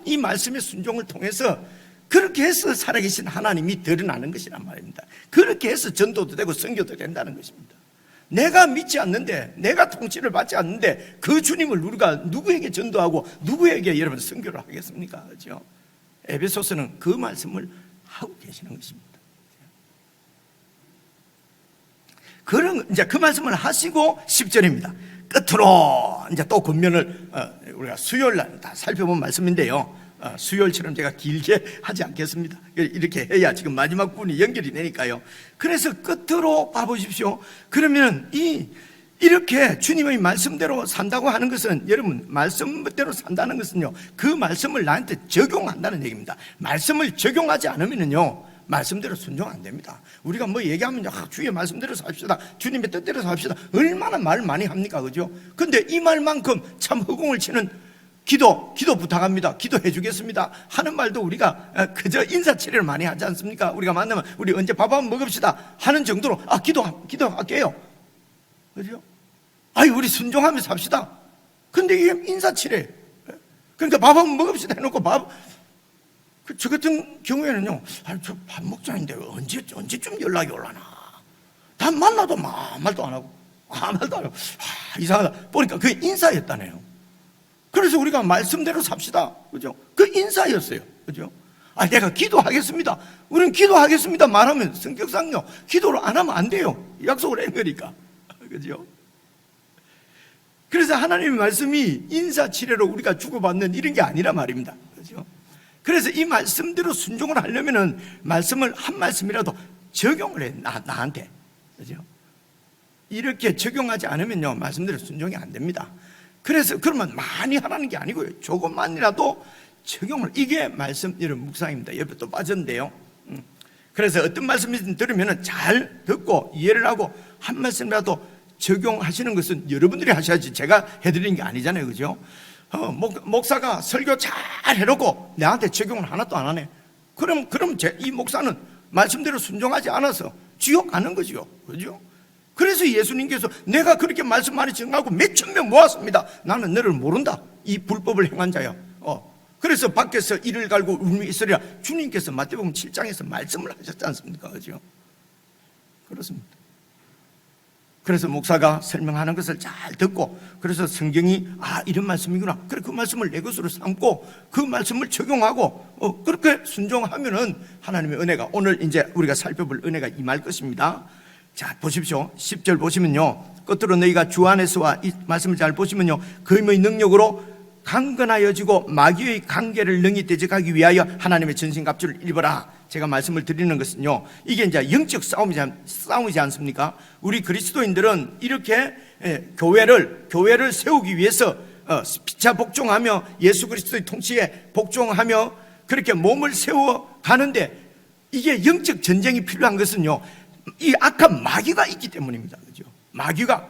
이 말씀의 순종을 통해서 그렇게 해서 살아계신 하나님이 드러나는 것이란 말입니다. 그렇게 해서 전도도 되고 선교도 된다는 것입니다. 내가 믿지 않는데, 내가 통치를 받지 않는데 그 주님을 우리가 누구에게 전도하고 누구에게 여러분 선교를 하겠습니까? 그렇죠? 에베소서는 그 말씀을 하고 계시는 것입니다. 이제 그 말씀을 하시고 10절입니다. 끝으로 이제 또 권면을 우리가 수요일날 다 살펴본 말씀인데요. 수요일처럼 제가 길게 하지 않겠습니다. 이렇게 해야 지금 마지막 부분이 연결이 되니까요. 그래서 끝으로 봐보십시오. 그러면 이렇게 주님의 말씀대로 산다고 하는 것은, 여러분 말씀대로 산다는 것은요, 그 말씀을 나한테 적용한다는 얘기입니다. 말씀을 적용하지 않으면요 말씀대로 순종 안 됩니다. 우리가 얘기하면 주의 말씀대로 삽시다, 주님의 뜻대로 삽시다, 얼마나 말 많이 합니까? 그죠? 근데 이 말만큼 참 허공을 치는 기도 부탁합니다, 기도해 주겠습니다 하는 말도 우리가 그저 인사치레를 많이 하지 않습니까? 우리가 만나면 우리 언제 밥 한번 먹읍시다 하는 정도로 기도할게요. 그죠? 우리 순종하며 삽시다. 근데 이게 인사치레. 그러니까 밥 한번 먹읍시다 해놓고 저 같은 경우에는요, 저 밥 목자인데 언제쯤 연락이 올라나? 다 만나도 아무 말도 안 하고, 아무 말도 안 하고, 이상하다. 보니까 그게 인사였다네요. 그래서 우리가 말씀대로 삽시다. 그죠? 그 인사였어요. 그죠? 내가 기도하겠습니다. 우리는 기도하겠습니다. 말하면 성격상요, 기도를 안 하면 안 돼요. 약속을 한 거니까. 그죠? 그래서 하나님의 말씀이 인사치레로 우리가 주고받는 이런 게 아니라 말입니다. 그죠? 그래서 이 말씀대로 순종을 하려면은 말씀을 한 말씀이라도 적용을 해, 나한테. 그죠? 이렇게 적용하지 않으면요, 말씀대로 순종이 안 됩니다. 그래서 그러면 많이 하라는 게 아니고요, 조금만이라도 적용을, 이게 말씀 이런 묵상입니다. 옆에 또 빠졌는데요. 그래서 어떤 말씀이든 들으면 잘 듣고 이해를 하고 한 말씀이라도 적용하시는 것은 여러분들이 하셔야지 제가 해드리는 게 아니잖아요. 그죠? 목사가 설교 잘 해놓고 내한테 적용을 하나도 안 하네. 그럼 이 목사는 말씀대로 순종하지 않아서 지옥 가는 거죠. 그죠? 그래서 예수님께서 내가 그렇게 말씀 많이 전하고 몇천 명 모았습니다. 나는 너를 모른다. 이 불법을 행한 자야. 그래서 밖에서 이를 갈고 울며 있으리라. 주님께서 마태복음 7장에서 말씀을 하셨지 않습니까? 그죠? 그렇습니다. 그래서 목사가 설명하는 것을 잘 듣고, 그래서 성경이 이런 말씀이구나, 그래 그 말씀을 내 것으로 삼고 그 말씀을 적용하고 그렇게 순종하면은 하나님의 은혜가, 오늘 이제 우리가 살펴볼 은혜가 임할 것입니다. 자, 보십시오. 10절 보시면요, 끝으로 너희가 주 안에서와, 이 말씀을 잘 보시면요, 그의 능력으로 강건하여지고 마귀의 관계를 능히 대적하기 위하여 하나님의 전신갑주를 입어라. 제가 말씀을 드리는 것은요, 이게 이제 영적 싸움이지 않습니까? 우리 그리스도인들은 이렇게 교회를 세우기 위해서 피차 복종하며 예수 그리스도의 통치에 복종하며 그렇게 몸을 세워 가는데, 이게 영적 전쟁이 필요한 것은요, 이 악한 마귀가 있기 때문입니다. 그죠? 마귀가,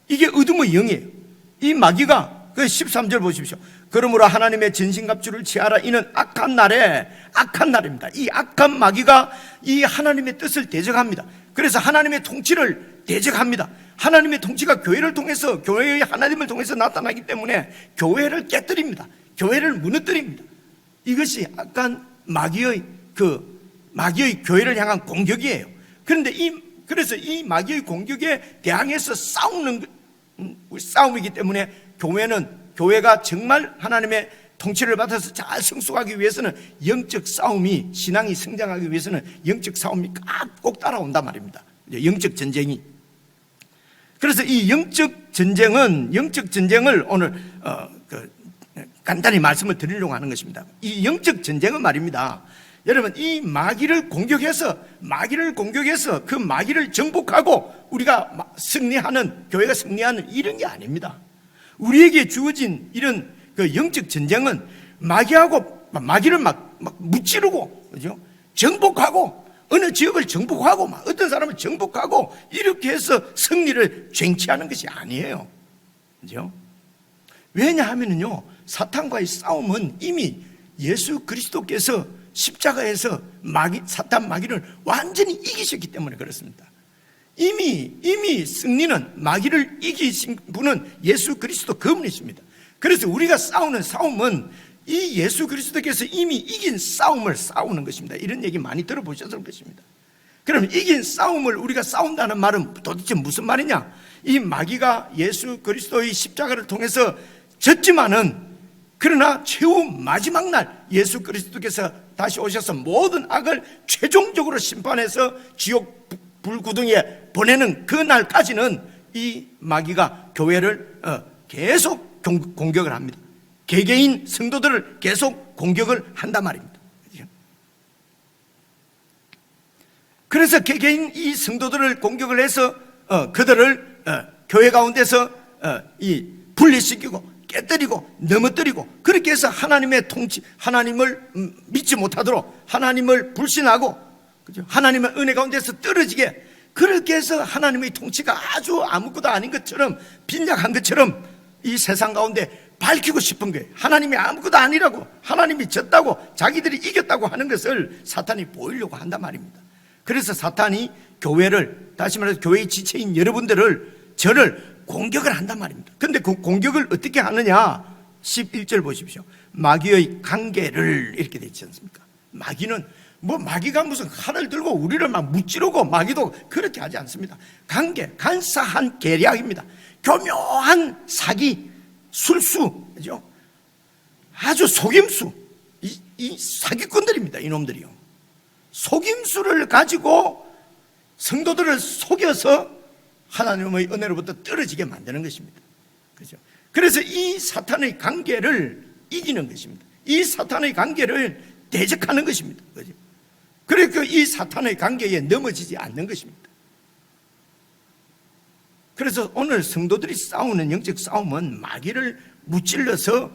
이게 어둠의 영이에요. 이 마귀가, 그 13절 보십시오. 그러므로 하나님의 전신갑주를 취하라. 이는 악한 날입니다. 이 악한 마귀가 이 하나님의 뜻을 대적합니다. 그래서 하나님의 통치를 대적합니다. 하나님의 통치가 교회를 통해서, 교회의 하나님을 통해서 나타나기 때문에 교회를 깨뜨립니다. 교회를 무너뜨립니다. 이것이 악한 마귀의 교회를 향한 공격이에요. 그런데 그래서 이 마귀의 공격에 대항해서 싸우는 싸움이기 때문에 교회가 정말 하나님의 통치를 받아서 잘 성숙하기 위해서는 영적 싸움이, 신앙이 성장하기 위해서는 영적 싸움이 꼭 따라온단 말입니다. 영적 전쟁이. 그래서 이 영적 전쟁을 오늘 간단히 말씀을 드리려고 하는 것입니다. 이 영적 전쟁은 말입니다, 여러분, 이 마귀를 공격해서 그 마귀를 정복하고 우리가 승리하는, 교회가 승리하는 이런 게 아닙니다. 우리에게 주어진 이런 그 영적 전쟁은 마귀를 막 무찌르고, 그죠? 정복하고, 어느 지역을 정복하고, 어떤 사람을 정복하고, 이렇게 해서 승리를 쟁취하는 것이 아니에요. 그죠? 왜냐하면요, 사탄과의 싸움은 이미 예수 그리스도께서 십자가에서 사탄 마귀를 완전히 이기셨기 때문에 그렇습니다. 이미 승리는, 마귀를 이기신 분은 예수 그리스도 그분이십니다. 그래서 우리가 싸우는 싸움은 이 예수 그리스도께서 이미 이긴 싸움을 싸우는 것입니다. 이런 얘기 많이 들어보셨을 것입니다. 그럼 이긴 싸움을 우리가 싸운다는 말은 도대체 무슨 말이냐? 이 마귀가 예수 그리스도의 십자가를 통해서 졌지만은, 그러나 최후 마지막 날 예수 그리스도께서 다시 오셔서 모든 악을 최종적으로 심판해서 지옥 불구덩이에 보내는 그 날까지는 이 마귀가 교회를 계속 공격을 합니다. 개개인 성도들을 계속 공격을 한단 말입니다. 그래서 개개인 이 성도들을 공격을 해서 그들을 교회 가운데서 분리시키고 깨뜨리고 넘어뜨리고, 그렇게 해서 하나님의 통치, 하나님을 믿지 못하도록, 하나님을 불신하고, 그죠? 하나님의 은혜 가운데서 떨어지게, 그렇게 해서 하나님의 통치가 아주 아무것도 아닌 것처럼, 빈약한 것처럼 이 세상 가운데 밝히고 싶은 거예요. 하나님이 아무것도 아니라고, 하나님이 졌다고, 자기들이 이겼다고 하는 것을 사탄이 보이려고 한단 말입니다. 그래서 사탄이 교회를, 다시 말해서 교회의 지체인 저를 공격을 한단 말입니다. 그런데 그 공격을 어떻게 하느냐? 11절 보십시오. 마귀의 관계를, 이렇게 되어 있지 않습니까? 마귀는 마귀가 무슨 칼을 들고 우리를 막 무찌르고, 마귀도 그렇게 하지 않습니다. 간사한 계략입니다. 교묘한 사기, 술수, 그죠? 아주 속임수, 이 사기꾼들입니다. 이놈들이요. 속임수를 가지고 성도들을 속여서 하나님의 은혜로부터 떨어지게 만드는 것입니다. 그죠? 그래서 이 사탄의 관계를 이기는 것입니다. 이 사탄의 관계를 대적하는 것입니다. 그죠? 그러니까 이 사탄의 관계에 넘어지지 않는 것입니다. 그래서 오늘 성도들이 싸우는 영적 싸움은 마귀를 무찔러서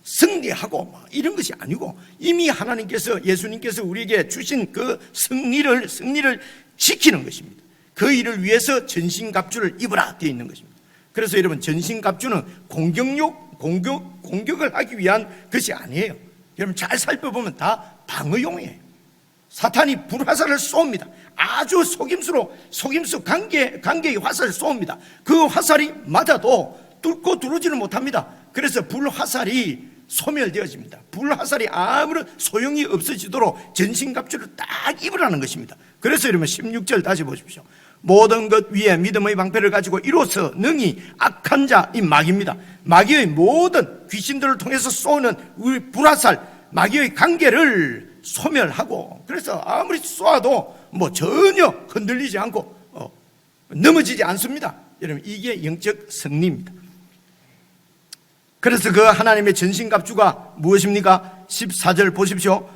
승리하고 이런 것이 아니고, 이미 하나님께서, 예수님께서 우리에게 주신 그 승리를 지키는 것입니다. 그 일을 위해서 전신갑주를 입으라 되어 있는 것입니다. 그래서 여러분, 전신갑주는 공격을 하기 위한 것이 아니에요. 여러분 잘 살펴보면 다 방어용이에요. 사탄이 불화살을 쏩니다. 아주 속임수 관계의 화살을 쏩니다. 그 화살이 맞아도 뚫고 들어오지는 못합니다. 그래서 불화살이 소멸되어집니다. 불화살이 아무런 소용이 없어지도록 전신갑주를 딱 입으라는 것입니다. 그래서 여러분 16절 다시 보십시오. 모든 것 위에 믿음의 방패를 가지고 이로써 능히 악한 자, 이 마귀입니다. 마귀의 모든 귀신들을 통해서 쏘는 우리 불화살, 마귀의 관계를 소멸하고, 그래서 아무리 쏘아도 전혀 흔들리지 않고 넘어지지 않습니다. 여러분, 이게 영적 승리입니다. 그래서 그 하나님의 전신갑주가 무엇입니까? 14절 보십시오.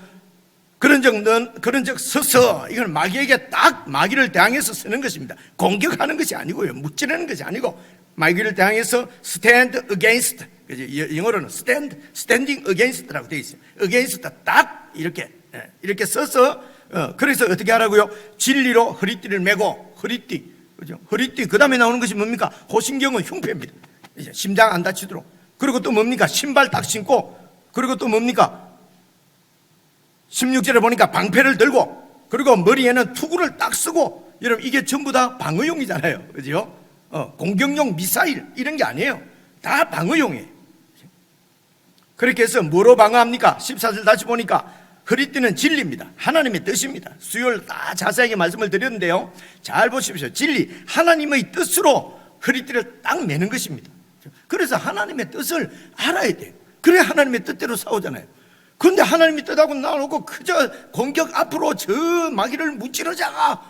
그런즉 서서, 이건 마귀에게 딱 마귀를 대항해서 쓰는 것입니다. 공격하는 것이 아니고요, 무찌르는 것이 아니고, 마귀를 대항해서 stand against, 영어로는 standing against라고 되어 있어요. against 딱 이렇게 써서, 그래서 어떻게 하라고요? 진리로 허리띠를 메고, 허리띠, 그죠? 허리띠, 그 다음에 나오는 것이 뭡니까? 호신경은 흉패입니다. 이제 심장 안 다치도록. 그리고 또 뭡니까? 신발 딱 신고, 그리고 또 뭡니까? 16절에 보니까 방패를 들고, 그리고 머리에는 투구를 딱 쓰고, 여러분 이게 전부 다 방어용이잖아요. 그죠? 공격용 미사일 이런 게 아니에요. 다 방어용이에요. 그렇게 해서 뭐로 방어합니까? 14절 다시 보니까 허리띠는 진리입니다. 하나님의 뜻입니다. 수요일 다 자세하게 말씀을 드렸는데요, 잘 보십시오. 진리, 하나님의 뜻으로 허리띠를 딱 매는 것입니다. 그래서 하나님의 뜻을 알아야 돼요. 그래야 하나님의 뜻대로 싸우잖아요. 그런데 하나님의 뜻하고 나오고 그저 공격 앞으로 저 마귀를 무찌르자,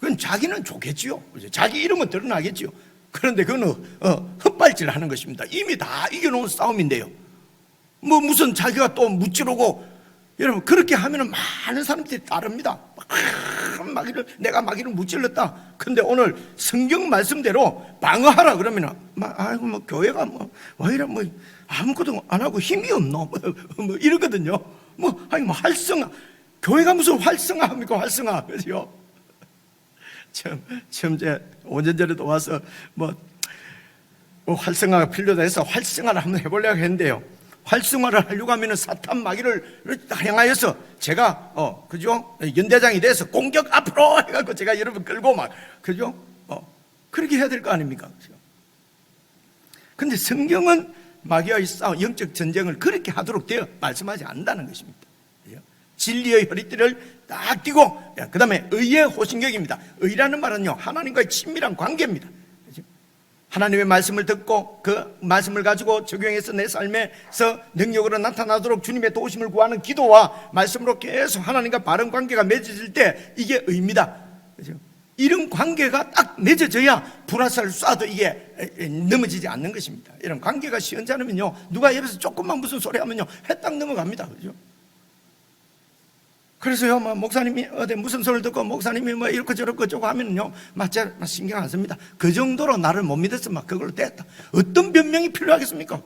그건 자기는 좋겠지요. 자기 이름은 드러나겠지요. 그런데 그건 헛발질 하는 것입니다. 이미 다 이겨놓은 싸움인데요, 무슨 자기가 또 무찌르고. 여러분 그렇게 하면 많은 사람들이 따릅니다. 내가 마귀를 무찔렀다. 근데 오늘 성경 말씀대로 방어하라 그러면 아이고 교회가 왜 이래 아무것도 안 하고 힘이 없노 이러거든요. 활성화, 교회가 무슨 활성화합니까? 활성화, 그죠? 처음 제 5년 전에도 와서 활성화가 필요다 해서 활성화를 한번 해보려고 했는데요, 활성화를 하려고 하면 사탄 마귀를 향하여서 제가 그죠? 연대장이 돼서 공격 앞으로 해갖고 제가 여러분 끌고 그죠? 그렇게 해야 될 거 아닙니까? 근데 성경은 마귀와의 싸움, 영적 전쟁을 그렇게 하도록 되어 말씀하지 않는다는 것입니다. 그죠? 진리의 허리띠를 딱 띄고, 그 다음에 의의 호신경입니다. 의라는 말은요, 하나님과의 친밀한 관계입니다. 하나님의 말씀을 듣고 그 말씀을 가지고 적용해서 내 삶에서 능력으로 나타나도록 주님의 도우심을 구하는 기도와 말씀으로 계속 하나님과 바른 관계가 맺어질 때 이게 의입니다. 그렇죠? 이런 관계가 딱 맺어져야 불화살을 쏴도 이게 넘어지지 않는 것입니다. 이런 관계가 시원찮으면요, 누가 옆에서 조금만 무슨 소리 하면요, 해딱 넘어갑니다. 그죠? 그래서요, 목사님이 어디 무슨 소리를 듣고 목사님이 이렇게 저렇게 저거 하면요, 신경 안 씁니다. 그 정도로 나를 못 믿었어, 그걸로 됐다. 어떤 변명이 필요하겠습니까?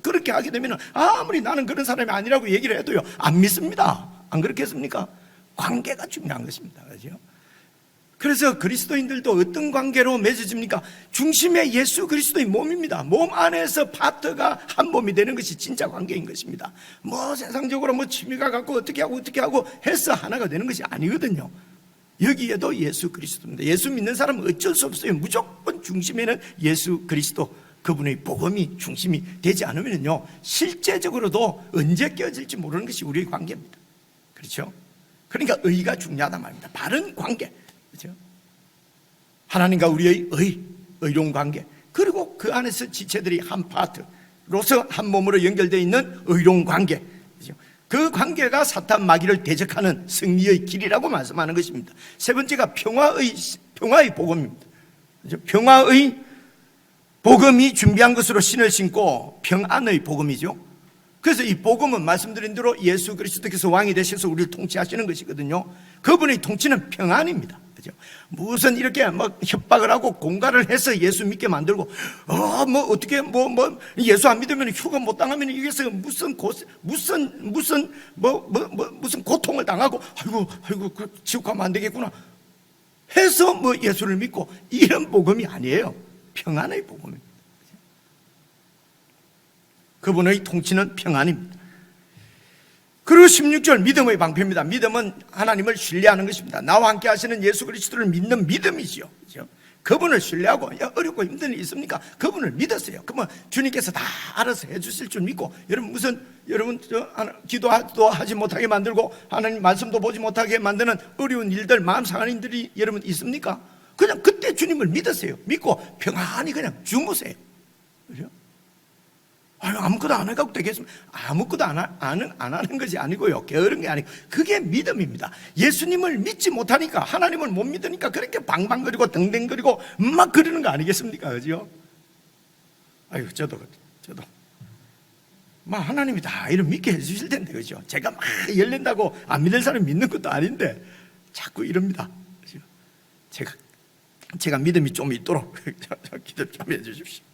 그렇게 하게 되면 아무리 나는 그런 사람이 아니라고 얘기를 해도요, 안 믿습니다. 안 그렇겠습니까? 관계가 중요한 것입니다. 그죠? 그래서 그리스도인들도 어떤 관계로 맺어집니까? 중심에 예수 그리스도의 몸입니다. 몸 안에서 파트가 한 몸이 되는 것이 진짜 관계인 것입니다. 세상적으로 취미가 갖고 어떻게 하고 해서 하나가 되는 것이 아니거든요. 여기에도 예수 그리스도입니다. 예수 믿는 사람은 어쩔 수 없어요. 무조건 중심에는 예수 그리스도, 그분의 복음이 중심이 되지 않으면요, 실제적으로도 언제 깨어질지 모르는 것이 우리의 관계입니다. 그렇죠? 그러니까 의가 중요하단 말입니다. 바른 관계, 그렇죠? 하나님과 우리의 의로운 관계, 그리고 그 안에서 지체들이 한 파트로서 한 몸으로 연결되어 있는 의로운 관계, 그렇죠? 그 관계가 사탄 마귀를 대적하는 승리의 길이라고 말씀하는 것입니다. 세 번째가 평화의 복음입니다. 그렇죠? 평화의 복음이 준비한 것으로 신을 신고 평안의 복음이죠. 그래서 이 복음은 말씀드린 대로 예수 그리스도께서 왕이 되셔서 우리를 통치하시는 것이거든요. 그분의 통치는 평안입니다. 그죠? 무슨 이렇게 막 협박을 하고 공갈을 해서 예수 믿게 만들고, 어떻게 예수 안 믿으면 휴가 못 당하면 이게서 무슨 고통을 당하고, 아이고, 지옥 가면 안 되겠구나 해서 예수를 믿고, 이런 복음이 아니에요. 평안의 복음입니다. 그분의 통치는 평안입니다. 그리고 16절 믿음의 방패입니다. 믿음은 하나님을 신뢰하는 것입니다. 나와 함께 하시는 예수 그리스도를 믿는 믿음이지요. 그렇죠? 그분을 신뢰하고, 어렵고 힘든 일 있습니까? 그분을 믿었어요. 그러면 주님께서 다 알아서 해주실 줄 믿고, 여러분 기도도 하지 못하게 만들고 하나님 말씀도 보지 못하게 만드는 어려운 일들, 마음 상하는 일들이 여러분 있습니까? 그냥 그때 주님을 믿으세요. 믿고 평안히 그냥 주무세요. 그렇죠? 아무것도 안 해가도 되겠습니다. 아무것도 안 하는 것이 아니고요. 게으른 게 아니고, 그게 믿음입니다. 예수님을 믿지 못하니까, 하나님을 못 믿으니까 그렇게 방방거리고 댕댕거리고 막 그러는 거 아니겠습니까? 그죠? 아유, 저도 하나님이 다 이런 믿게 해주실 텐데, 그죠? 제가 막 열린다고 안 믿을 사람 믿는 것도 아닌데 자꾸 이럽니다. 그죠? 제가 믿음이 좀 있도록 기도 좀 해주십시오.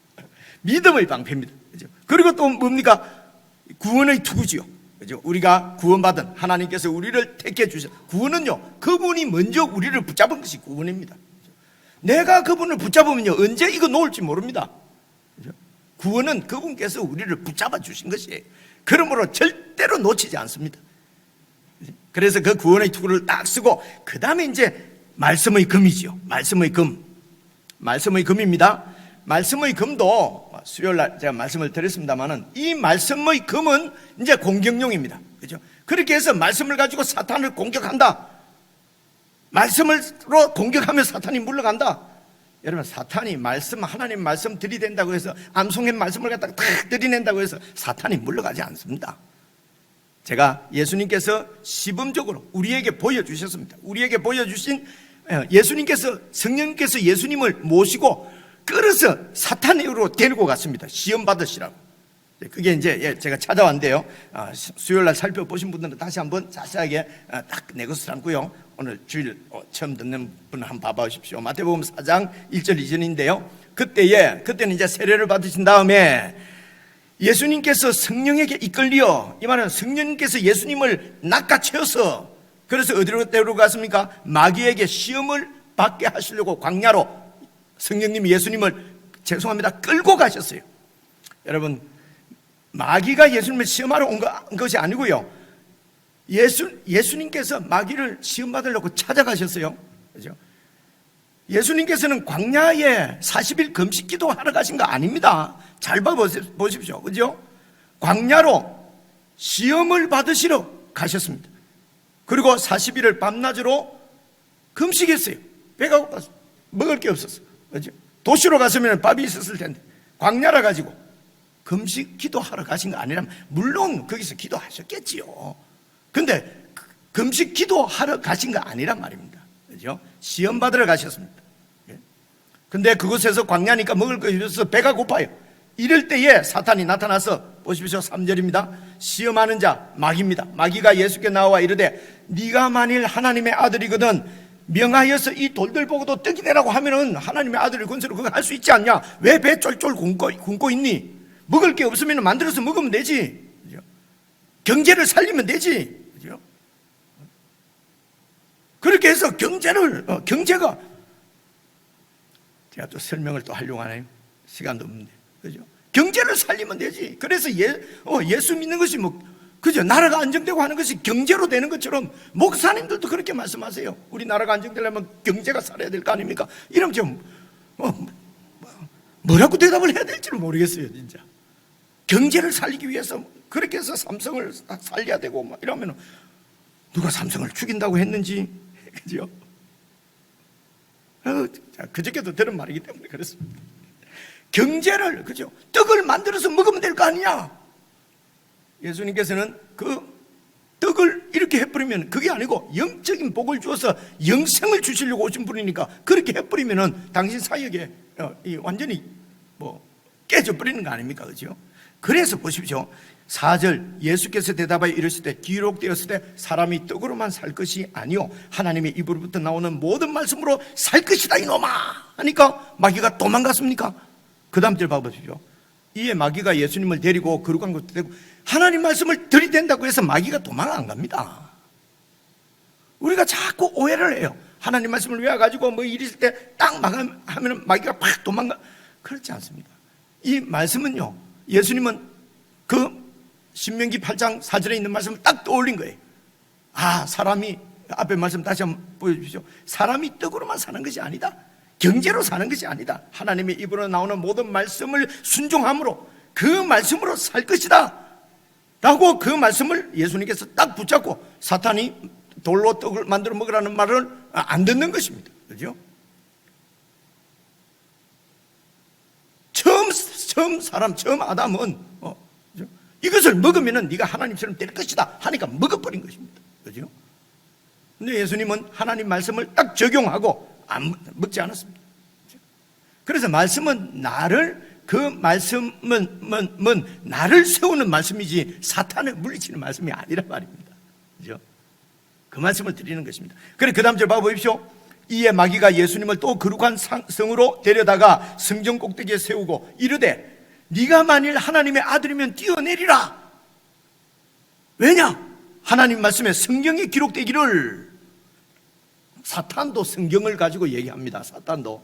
믿음의 방패입니다. 그죠? 그리고 또 뭡니까? 구원의 투구지요. 그죠? 우리가 구원받은 하나님께서 우리를 택해 주셔. 구원은요, 그분이 먼저 우리를 붙잡은 것이 구원입니다. 그죠? 내가 그분을 붙잡으면요, 언제 이거 놓을지 모릅니다. 그죠? 구원은 그분께서 우리를 붙잡아 주신 것이에요. 그러므로 절대로 놓치지 않습니다. 그죠? 그래서 그 구원의 투구를 딱 쓰고, 그 다음에 이제 말씀의 금이지요. 말씀의 금입니다. 말씀의 금도 수요일날 제가 말씀을 드렸습니다만은, 이 말씀의 금은 이제 공격용입니다. 그죠? 그렇게 해서 말씀을 가지고 사탄을 공격한다. 말씀으로 공격하면 사탄이 물러간다. 여러분, 사탄이 하나님 말씀 들이댄다고 해서, 암송의 말씀을 갖다가 탁 들이낸다고 해서 사탄이 물러가지 않습니다. 제가 예수님께서 시범적으로 우리에게 보여주셨습니다. 우리에게 보여주신 예수님께서, 성령님께서 예수님을 모시고 끌어서 사탄으로 데리고 갔습니다. 시험 받으시라고. 그게 이제 제가 찾아왔는데요. 수요일날 살펴보신 분들은 다시 한번 자세하게 딱 내 것을 담고요. 오늘 주일 처음 듣는 분 한번 봐보십시오. 마태복음 4장 1절 2절인데요. 그때는 이제 세례를 받으신 다음에 예수님께서 성령에게 이끌려, 이 말은 성령님께서 예수님을 낚아채어서, 그래서 어디로 데려갔습니까? 마귀에게 시험을 받게 하시려고 광야로 성령님이 예수님을 끌고 가셨어요. 여러분, 마귀가 예수님을 시험하러 온 것이 아니고요, 예수님께서 마귀를 시험받으려고 찾아가셨어요. 그죠? 예수님께서는 광야에 40일 금식 기도하러 가신 거 아닙니다. 잘 보십시오. 그죠? 광야로 시험을 받으시러 가셨습니다. 그리고 40일을 밤낮으로 금식했어요. 배가 고파서 먹을 게 없었어요. 그죠? 도시로 갔으면 밥이 있었을 텐데, 광야라 가지고 금식 기도하러 가신 거 아니라면 물론 거기서 기도하셨겠지요. 근데 금식 기도하러 가신 거 아니란 말입니다. 그죠? 시험 받으러 가셨습니다. 근데 그곳에서 광야니까 먹을 거 없어서 배가 고파요. 이럴 때에 사탄이 나타나서, 보십시오, 3절입니다. 시험하는 자 마귀입니다. 마귀가 예수께 나와 이르되, 네가 만일 하나님의 아들이거든 명하여서 이 돌들 보고도 떡이 되라고 하면은 하나님의 아들의 권세로 그거 할 수 있지 않냐? 왜 배 쫄쫄 굶고 있니? 먹을 게 없으면 만들어서 먹으면 되지. 그죠? 경제를 살리면 되지. 그죠? 그렇게 해서 경제가, 제가 또 설명을 또 하려고 하네요. 시간도 없는데. 그죠? 경제를 살리면 되지. 그래서 예수 믿는 것이 그죠? 나라가 안정되고 하는 것이 경제로 되는 것처럼 목사님들도 그렇게 말씀하세요. 우리 나라가 안정되려면 경제가 살아야 될 거 아닙니까? 이러면 좀 뭐라고 대답을 해야 될지를 모르겠어요, 진짜. 경제를 살리기 위해서 그렇게 해서 삼성을 살려야 되고 이러면 누가 삼성을 죽인다고 했는지, 그죠? 그저께도 들은 말이기 때문에 그렇습니다. 경제를, 그죠? 떡을 만들어서 먹으면 될 거 아니냐? 예수님께서는 그 떡을 이렇게 해버리면 그게 아니고 영적인 복을 주어서 영생을 주시려고 오신 분이니까 그렇게 해버리면은 당신 사역에 완전히 깨져버리는 거 아닙니까? 그죠? 그래서 보십시오. 4절 예수께서 대답하여 이르시되 기록되었을 때 사람이 떡으로만 살 것이 아니요 하나님의 입으로부터 나오는 모든 말씀으로 살 것이다 이놈아 하니까 마귀가 도망갔습니까? 그 다음 절 봐보십시오. 이에 마귀가 예수님을 데리고 거룩한 곳에 데리고 하나님 말씀을 들이댄다고 해서 마귀가 도망 안 갑니다. 우리가 자꾸 오해를 해요. 하나님 말씀을 외워가지고 뭐 이랬을 때 딱 하면 마귀가 팍 도망가. 그렇지 않습니다. 이 말씀은요, 예수님은 그 신명기 8장 4절에 있는 말씀을 딱 떠올린 거예요. 사람이, 앞에 말씀 다시 한번 보여주십시오. 사람이 떡으로만 사는 것이 아니다. 경제로 사는 것이 아니다. 하나님의 입으로 나오는 모든 말씀을 순종함으로 그 말씀으로 살 것이다 라고 그 말씀을 예수님께서 딱 붙잡고 사탄이 돌로 떡을 만들어 먹으라는 말을 안 듣는 것입니다. 그죠? 처음 아담은 이것을 먹으면 네가 하나님처럼 될 것이다 하니까 먹어버린 것입니다. 그죠? 근데 예수님은 하나님 말씀을 딱 적용하고 안 먹지 않았습니다. 그래서 말씀은 그 말씀은 나를 세우는 말씀이지 사탄을 물리치는 말씀이 아니란 말입니다. 그죠? 그 말씀을 드리는 것입니다. 그래, 그 다음 절 봐보십시오. 이에 마귀가 예수님을 또 거룩한 성으로 데려다가 성전 꼭대기에 세우고 이르되 네가 만일 하나님의 아들이면 뛰어내리라. 왜냐? 하나님 말씀에 성경에 기록되기를. 사탄도 성경을 가지고 얘기합니다. 사탄도.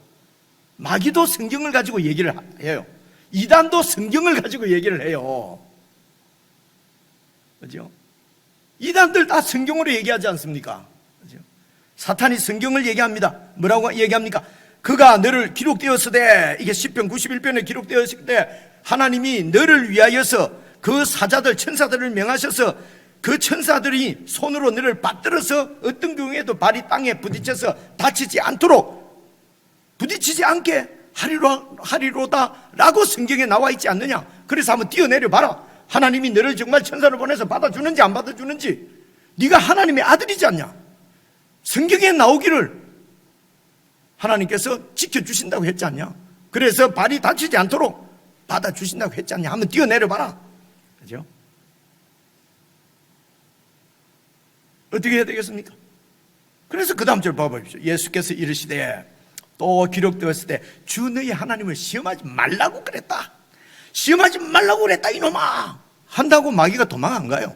마귀도 성경을 가지고 얘기를 해요. 이단도 성경을 가지고 얘기를 해요. 그죠? 이단들 다 성경으로 얘기하지 않습니까? 그죠? 사탄이 성경을 얘기합니다. 뭐라고 얘기합니까? 그가 너를 기록되었으되, 이게 시편 91편에 기록되었을 때 하나님이 너를 위하여서 그 사자들 천사들을 명하셔서 그 천사들이 손으로 너를 받들어서 어떤 경우에도 발이 땅에 부딪혀서 다치지 않도록, 부딪히지 않게 하리로다 라고 성경에 나와 있지 않느냐? 그래서 한번 뛰어내려 봐라. 하나님이 너를 정말 천사를 보내서 받아주는지 안 받아주는지. 네가 하나님의 아들이지 않냐? 성경에 나오기를 하나님께서 지켜주신다고 했지 않냐? 그래서 발이 다치지 않도록 받아주신다고 했지 않냐? 한번 뛰어내려 봐라. 그죠? 어떻게 해야 되겠습니까? 그래서 그 다음 절 봐보십시오. 예수께서 이르시되 또 기록되었을 때 주 너희 하나님을 시험하지 말라고 그랬다. 시험하지 말라고 그랬다 이놈아 한다고 마귀가 도망 안 가요.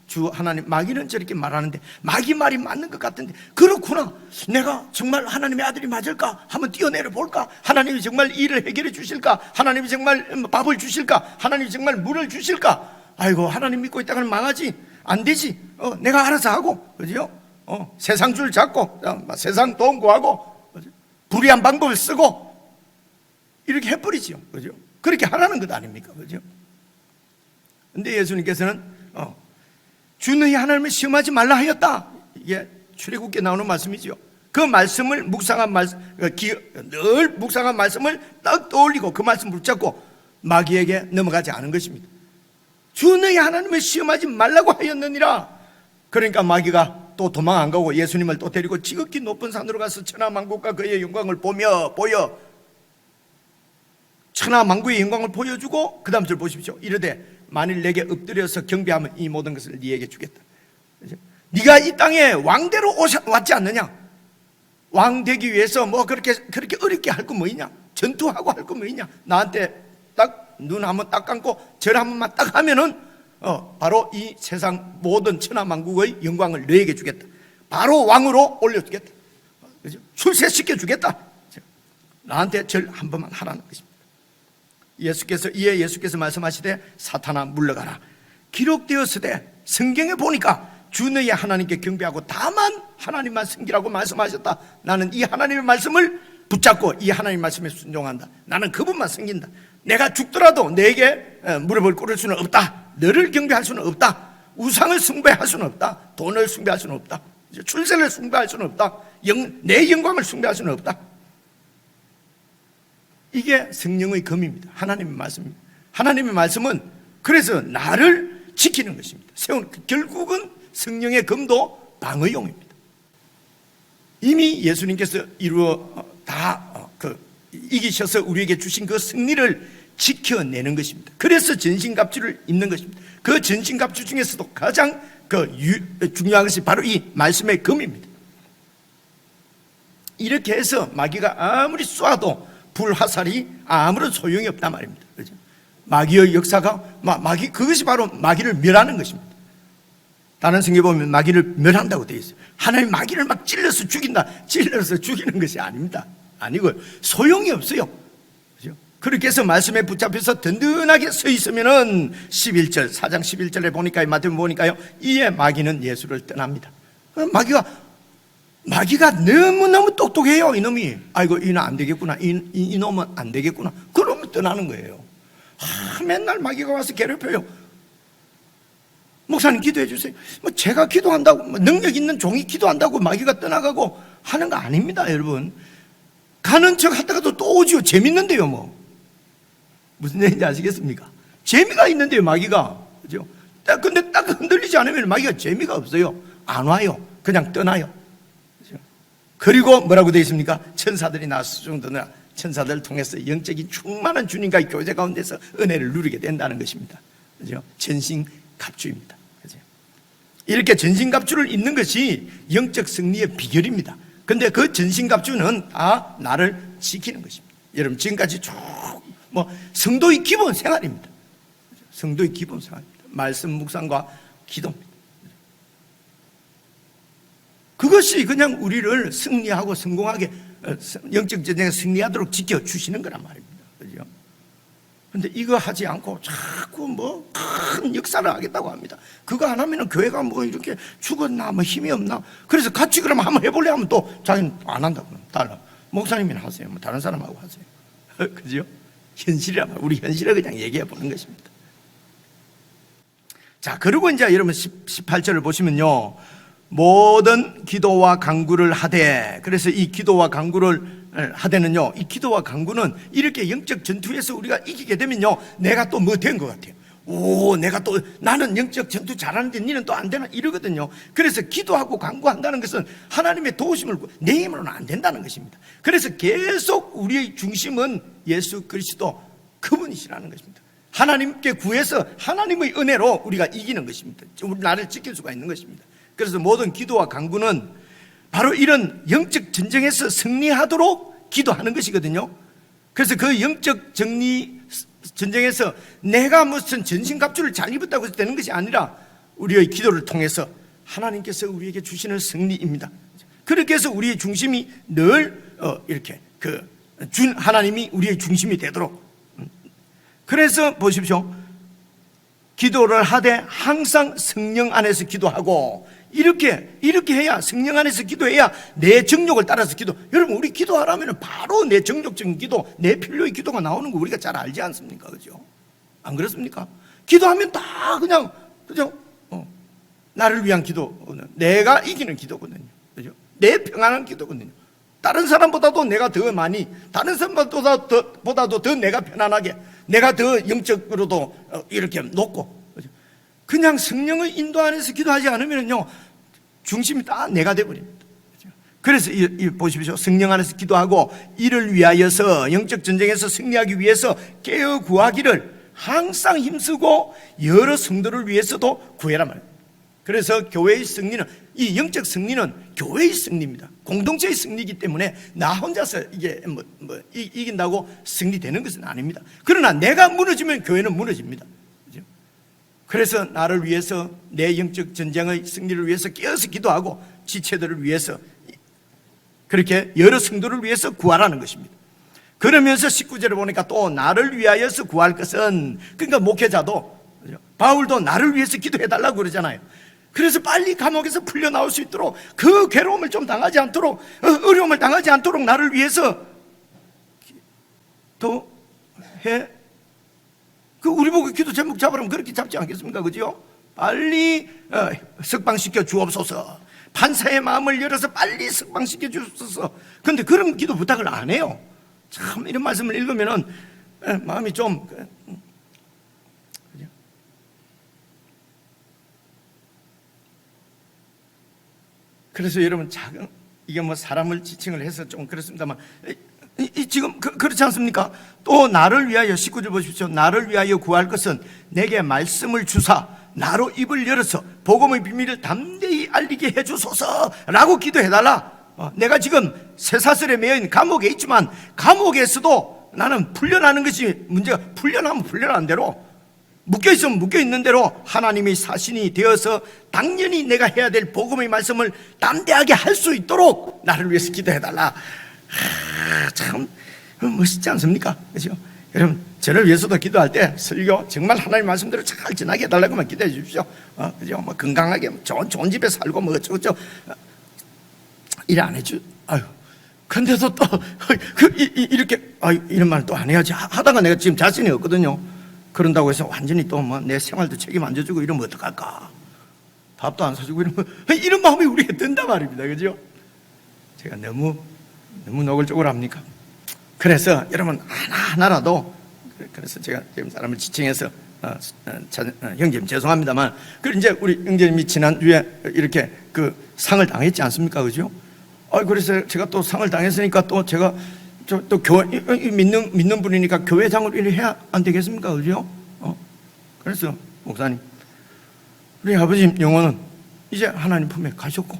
주 하나님, 마귀는 저렇게 말하는데 마귀 말이 맞는 것 같은데 그렇구나, 내가 정말 하나님의 아들이 맞을까? 한번 뛰어내려 볼까? 하나님이 정말 일을 해결해 주실까? 하나님이 정말 밥을 주실까? 하나님이 정말 물을 주실까? 아이고, 하나님 믿고 있다가는 망하지. 안 되지. 내가 알아서 하고, 그죠? 세상 줄 잡고 세상 돈 구하고 불의한 방법을 쓰고 이렇게 해버리죠. 그죠? 그렇게 하라는 것 아닙니까? 그죠? 근데 예수님께서는 주 너희 하나님을 시험하지 말라 하였다. 이게 출애굽기에 나오는 말씀이죠. 그 말씀을 묵상한 말씀, 늘 묵상한 말씀을 딱 떠올리고 그 말씀 붙잡고 마귀에게 넘어가지 않은 것입니다. 주 너희 하나님을 시험하지 말라고 하였느니라. 그러니까 마귀가 또 도망 안 가고 예수님을 또 데리고 지극히 높은 산으로 가서 천하만국과 그의 영광을 보여 천하만국의 영광을 보여주고 그 다음 절 보십시오. 이르되 만일 내게 엎드려서 경배하면 이 모든 것을 네게 주겠다. 그렇죠? 네가 이 땅에 왕대로 왔지 않느냐? 왕 되기 위해서 뭐 그렇게 어렵게 할 거 뭐이냐? 전투하고 할 거 뭐이냐? 나한테 딱 눈 한번 딱 감고 절 한 번만 딱 하면은 바로 이 세상 모든 천하만국의 영광을 너에게 주겠다. 바로 왕으로 올려주겠다. 그렇죠? 출세시켜 주겠다. 나한테 절 한 번만 하라는 것입니다. 이에 예수께서 말씀하시되 사탄아 물러가라. 기록되었으되, 성경에 보니까 주 너희 하나님께 경배하고 다만 하나님만 섬기라고 말씀하셨다. 나는 이 하나님의 말씀을 붙잡고 이 하나님의 말씀에 순종한다. 나는 그분만 섬긴다. 내가 죽더라도 내게 무릎을 꿇을 수는 없다. 너를 경배할 수는 없다. 우상을 숭배할 수는 없다. 돈을 숭배할 수는 없다. 출세를 숭배할 수는 없다. 내 영광을 숭배할 수는 없다. 이게 성령의 검입니다. 하나님의 말씀입니다. 하나님의 말씀은 그래서 나를 지키는 것입니다. 결국은 성령의 검도 방어용입니다. 이미 예수님께서 이기셔서 우리에게 주신 그 승리를 지켜내는 것입니다. 그래서 전신갑주를 입는 것입니다. 그 전신갑주 중에서도 가장 중요한 것이 바로 이 말씀의 검입니다. 이렇게 해서 마귀가 아무리 쏴도 불화살이 아무런 소용이 없단 말입니다. 그렇죠? 마귀의 역사가 그것이 바로 마귀를 멸하는 것입니다. 다른 성경에 보면 마귀를 멸한다고 되어 있어요. 하나님 마귀를 막 찔러서 죽이는 것이 아닙니다. 아니고 소용이 없어요. 그렇죠? 그렇게 해서 말씀에 붙잡혀서 든든하게 서 있으면은 11절 4장 11절에 보니까 마태복음 보니까요, 이에 마귀는 예수를 떠납니다. 마귀가 너무너무 똑똑해요. 이놈이 아이고 이놈 안 되겠구나, 이놈은 안 되겠구나, 그러면 떠나는 거예요. 맨날 마귀가 와서 괴롭혀요. 목사님 기도해 주세요. 제가 기도한다고, 능력 있는 종이 기도한다고 마귀가 떠나가고 하는 거 아닙니다. 여러분, 가는 척 하다가도 또 오지요. 재밌는데요. 무슨 얘기인지 아시겠습니까? 재미가 있는데요, 마귀가. 그죠? 근데 딱 흔들리지 않으면 마귀가 재미가 없어요. 안 와요. 그냥 떠나요. 그죠? 그리고 뭐라고 되어 있습니까? 천사들이 나와서 수종드느라 천사들을 통해서 영적인 충만한 주님과의 교제 가운데서 은혜를 누리게 된다는 것입니다. 그죠? 전신갑주입니다. 그죠? 이렇게 전신갑주를 입는 것이 영적 승리의 비결입니다. 근데 그 전신갑주는 다 나를 지키는 것입니다. 여러분, 지금까지 쭉 성도의 기본 생활입니다. 성도의 기본 생활입니다. 말씀 묵상과 기도입니다. 그것이 그냥 우리를 승리하고 성공하게, 영적 전쟁에 승리하도록 지켜주시는 거란 말입니다. 그죠? 근데 이거 하지 않고 자꾸 큰 역사를 하겠다고 합니다. 그거 안 하면은 교회가 이렇게 죽었나, 힘이 없나. 그래서 같이 그러면 한번 해볼래 하면 또 자기는 안 한다고. 목사님이 하세요. 다른 사람하고 하세요. 그죠? 현실이란 우리 현실을 그냥 얘기해 보는 것입니다. 자, 그리고 이제 여러분 18절을 보시면요, 모든 기도와 간구를 하되, 그래서 이 기도와 간구를 하되는요, 이 기도와 간구는 이렇게 영적 전투에서 우리가 이기게 되면요, 내가 또 뭐 된 것 같아요. 나는 영적 전투 잘하는데 니는 또 안 되나 이러거든요. 그래서 기도하고 간구한다는 것은 하나님의 도우심을 내 힘으로는 안 된다는 것입니다. 그래서 계속 우리의 중심은 예수 그리스도 그분이시라는 것입니다. 하나님께 구해서 하나님의 은혜로 우리가 이기는 것입니다. 우리 나를 지킬 수가 있는 것입니다. 그래서 모든 기도와 간구는 바로 이런 영적 전쟁에서 승리하도록 기도하는 것이거든요. 그래서 그 영적 전쟁에서 내가 무슨 전신갑주를 잘 입었다고 해서 되는 것이 아니라 우리의 기도를 통해서 하나님께서 우리에게 주시는 승리입니다. 그렇게 해서 우리의 중심이 늘 이렇게 하나님이 우리의 중심이 되도록. 그래서 보십시오. 기도를 하되 항상 성령 안에서 기도하고, 이렇게 해야, 성령 안에서 기도해야 내 정욕을 따라서 여러분, 우리 기도하라면 바로 내 정욕적인 기도, 내 필요의 기도가 나오는 거 우리가 잘 알지 않습니까? 그죠? 안 그렇습니까? 기도하면 다 그냥, 그죠? 나를 위한 기도는 내가 이기는 기도거든요. 그죠? 내 평안한 기도거든요. 다른 사람보다도 내가 더 많이, 다른 사람보다도 더 내가 편안하게, 내가 더 영적으로도 이렇게 높고, 그냥 성령의 인도 안에서 기도하지 않으면요, 중심이 다 내가 되어버립니다. 그래서 보십시오. 성령 안에서 기도하고 이를 위하여서, 영적 전쟁에서 승리하기 위해서 깨어 구하기를 항상 힘쓰고 여러 성도를 위해서도 구해라 말입니다. 그래서 교회의 승리는, 이 영적 승리는 교회의 승리입니다. 공동체의 승리이기 때문에 나 혼자서 이게 이긴다고 승리되는 것은 아닙니다. 그러나 내가 무너지면 교회는 무너집니다. 그렇죠? 그래서 나를 위해서, 내 영적 전쟁의 승리를 위해서 깨어서 기도하고 지체들을 위해서, 그렇게 여러 성도를 위해서 구하라는 것입니다. 그러면서 19절에 보니까 또 나를 위하여서 구할 것은, 그러니까 목회자도, 바울도 나를 위해서 기도해달라고 그러잖아요. 그래서 빨리 감옥에서 풀려 나올 수 있도록, 그 괴로움을 좀 당하지 않도록, 어려움을 당하지 않도록 나를 위해서 기도해. 우리 보고 기도 제목 잡으라면 그렇게 잡지 않겠습니까? 그죠? 빨리 석방시켜 주옵소서. 판사의 마음을 열어서 빨리 석방시켜 주옵소서. 그런데 그런 기도 부탁을 안 해요. 참 이런 말씀을 읽으면은 마음이 좀 그죠? 그래서 여러분 작은 이게 뭐 사람을 지칭을 해서 좀 그렇습니다만 지금 그렇지 않습니까? 또 나를 위하여 19절 보십시오. 나를 위하여 구할 것은 내게 말씀을 주사 나로 입을 열어서 복음의 비밀을 담대히 알리게 해주소서라고 기도해달라. 내가 지금 쇠사슬에 매여있는 감옥에 있지만 감옥에서도 나는 풀려나는 것이 문제가, 풀려나면 풀려나는 대로, 묶여있으면 묶여있는 대로 하나님의 사신이 되어서 당연히 내가 해야 될 복음의 말씀을 담대하게 할 수 있도록 나를 위해서 기도해달라. 참 멋있지 않습니까? 그렇죠? 여러분, 저를 위해서도 기도할 때 설교 정말 하나님 말씀대로 잘 지나게 해달라고만 기도해 주십시오. 그죠? 뭐 건강하게 좋은 집에 살고 뭐 어쩌고저쩌고 일 안 해주. 아유, 근데도 또 이렇게 이런 말 또 안 해야지 하다가 내가 지금 자신이 없거든요. 그런다고 해서 완전히 또 뭐 내 생활도 책임 안 져주고 이러면 어떡할까? 밥도 안 사주고 이러면 이런 마음이 우리가 든단 말입니다. 그죠? 제가 너무 노골적으로 합니까? 그래서 여러분 하나라도, 그래서 제가 지금 사람을 지칭해서 형제님 죄송합니다만, 그 이제 우리 형제님이 지난주에 이렇게 그 상을 당했지 않습니까? 그죠? 그래서 제가 또 상을 당했으니까 또 제가 또 교회 믿는 분이니까 교회장을 이렇게 해야 안 되겠습니까? 그죠? 그래서 목사님, 우리 아버지 영혼은 이제 하나님 품에 가셨고,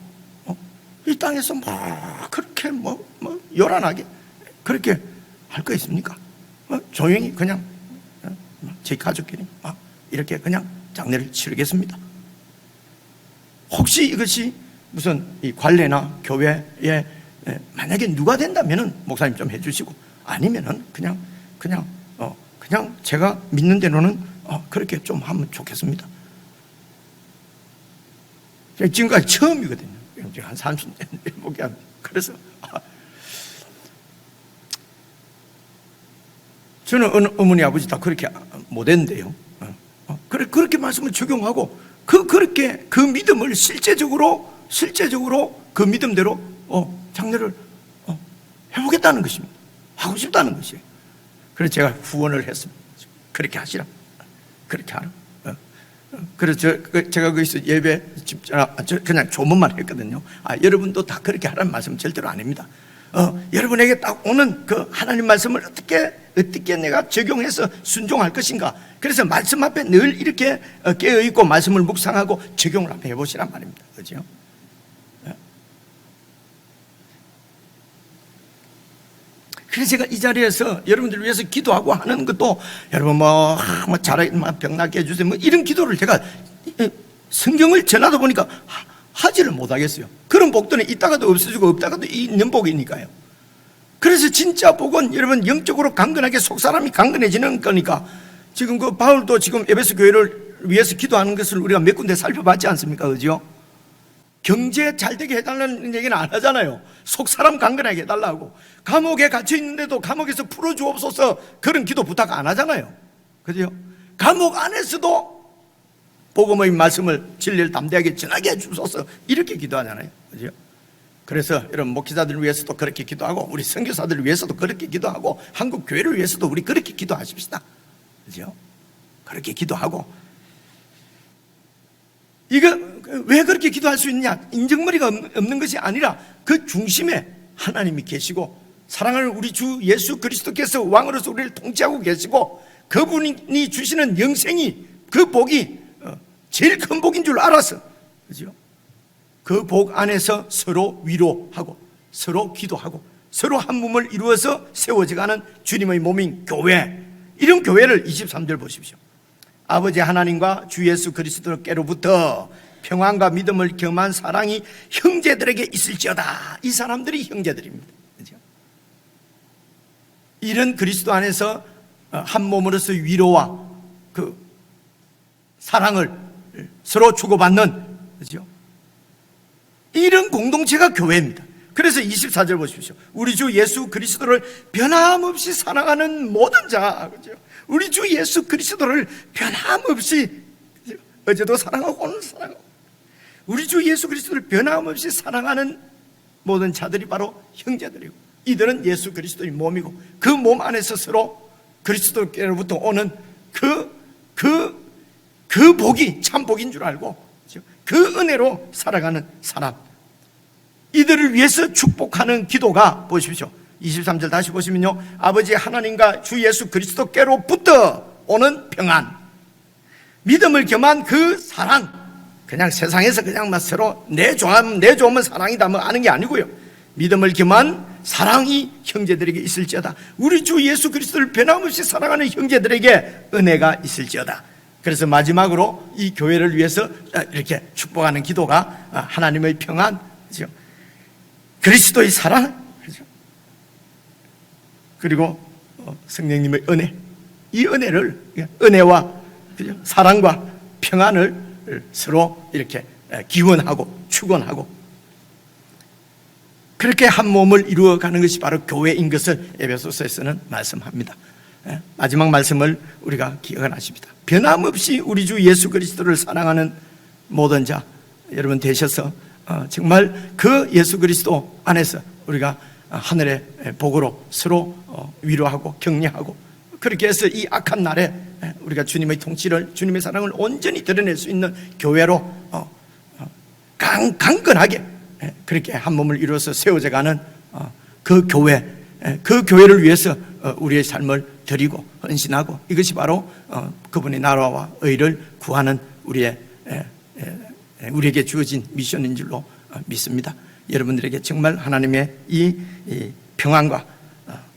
이 땅에서 뭐 그렇게 뭐 요란하게 그렇게 할 거 있습니까? 조용히 그냥 제 가족끼리 이렇게 그냥 장례를 치르겠습니다. 혹시 이것이 무슨 이 관례나 교회에 만약에 누가 된다면은 목사님 좀 해주시고, 아니면은 그냥 제가 믿는 대로는 그렇게 좀 하면 좋겠습니다. 지금까지 처음이거든요. 한 30년 목회합니다. 그래서 저는 어머니 아버지 다 그렇게 못했는데요. 그렇게 말씀을 적용하고 그렇게 그 믿음을 실제적으로 그 믿음대로 장례를 해보겠다는 것입니다. 하고 싶다는 것이에요. 그래서 제가 후원을 했습니다. 그렇게 하시라. 그렇게 하라. 그래서 제가 거기서 예배 그냥 조문만 했거든요. 여러분도 다 그렇게 하라는 말씀 절대로 안 합니다. 여러분에게 딱 오는 그 하나님 말씀을 어떻게 내가 적용해서 순종할 것인가. 그래서 말씀 앞에 늘 이렇게 깨어있고 말씀을 묵상하고 적용을 한번 해보시란 말입니다. 그죠? 그래서 제가 이 자리에서 여러분들을 위해서 기도하고 하는 것도, 여러분 병 낫게 해주세요 이런 기도를 제가 성경을 전하다 보니까 하지를 못하겠어요. 그런 복들은 있다가도 없어지고 없다가도 있는 복이니까요. 그래서 진짜 복은 여러분 영적으로 강건하게 속사람이 강건해지는 거니까, 지금 그 바울도 지금 에베소 교회를 위해서 기도하는 것을 우리가 몇 군데 살펴봤지 않습니까? 그죠? 경제 잘 되게 해달라는 얘기는 안 하잖아요. 속사람 강건하게 해달라고. 감옥에 갇혀 있는데도 감옥에서 풀어주옵소서 그런 기도 부탁 안 하잖아요. 그죠? 감옥 안에서도 복음의 말씀을 진리를 담대하게 전하게 해주소서 이렇게 기도하잖아요. 그죠? 그래서 여러분 목회자들을 위해서도 그렇게 기도하고, 우리 선교사들을 위해서도 그렇게 기도하고, 한국 교회를 위해서도 우리 그렇게 기도하십시다. 그죠? 그렇게 기도하고, 이거 왜 그렇게 기도할 수 있느냐? 인정머리가 없는 것이 아니라 그 중심에 하나님이 계시고, 사랑하는 우리 주 예수 그리스도께서 왕으로서 우리를 통치하고 계시고, 그분이 주시는 영생이, 그 복이 제일 큰 복인 줄 알아서, 그죠? 그 복 안에서 서로 위로하고 서로 기도하고 서로 한 몸을 이루어서 세워져가는 주님의 몸인 교회, 이런 교회를 23절 보십시오. 아버지 하나님과 주 예수 그리스도께로부터 평안과 믿음을 겸한 사랑이 형제들에게 있을지어다. 이 사람들이 형제들입니다. 그렇죠? 이런 그리스도 안에서 한 몸으로서 위로와 그 사랑을 서로 주고받는, 그렇죠? 이런 공동체가 교회입니다. 그래서 24절 보십시오. 우리 주 예수 그리스도를 변함없이 사랑하는 모든 자, 그렇죠? 우리 주 예수 그리스도를 변함없이 어제도 사랑하고 오늘 사랑하고 우리 주 예수 그리스도를 변함없이 사랑하는 모든 자들이 바로 형제들이고, 이들은 예수 그리스도의 몸이고 그 몸 안에서 서로 그리스도께로부터 오는 그 복이 참 복인 줄 알고 그 은혜로 살아가는 사람, 이들을 위해서 축복하는 기도가, 보십시오, 23절 다시 보시면요, 아버지 하나님과 주 예수 그리스도께로부터 오는 평안, 믿음을 겸한 그 사랑, 그냥 세상에서 그냥 막 서로 내 좋으면 사랑이다 뭐 아는 게 아니고요, 믿음을 겸한 사랑이 형제들에게 있을지어다. 우리 주 예수 그리스도를 변함없이 사랑하는 형제들에게 은혜가 있을지어다. 그래서 마지막으로 이 교회를 위해서 이렇게 축복하는 기도가 하나님의 평안, 그렇죠? 그리스도의 사랑, 그렇죠? 그리고 성령님의 은혜, 이 은혜를, 은혜와, 그렇죠? 사랑과 평안을 서로 이렇게 기원하고 축원하고 그렇게 한 몸을 이루어가는 것이 바로 교회인 것을 에베소서에서는 말씀합니다. 마지막 말씀을 우리가 기억하십니다. 변함없이 우리 주 예수 그리스도를 사랑하는 모든 자 여러분 되셔서 정말 그 예수 그리스도 안에서 우리가 하늘의 복으로 서로 위로하고 격려하고, 그렇게 해서 이 악한 날에 우리가 주님의 통치를, 주님의 사랑을 온전히 드러낼 수 있는 교회로 강건하게 그렇게 한 몸을 이루어서 세워져가는 그 교회, 그 교회를 위해서 우리의 삶을 드리고 헌신하고, 이것이 바로 그분의 나라와 의를 구하는 우리에게 주어진 미션인 줄로 믿습니다. 여러분들에게 정말 하나님의 이 평안과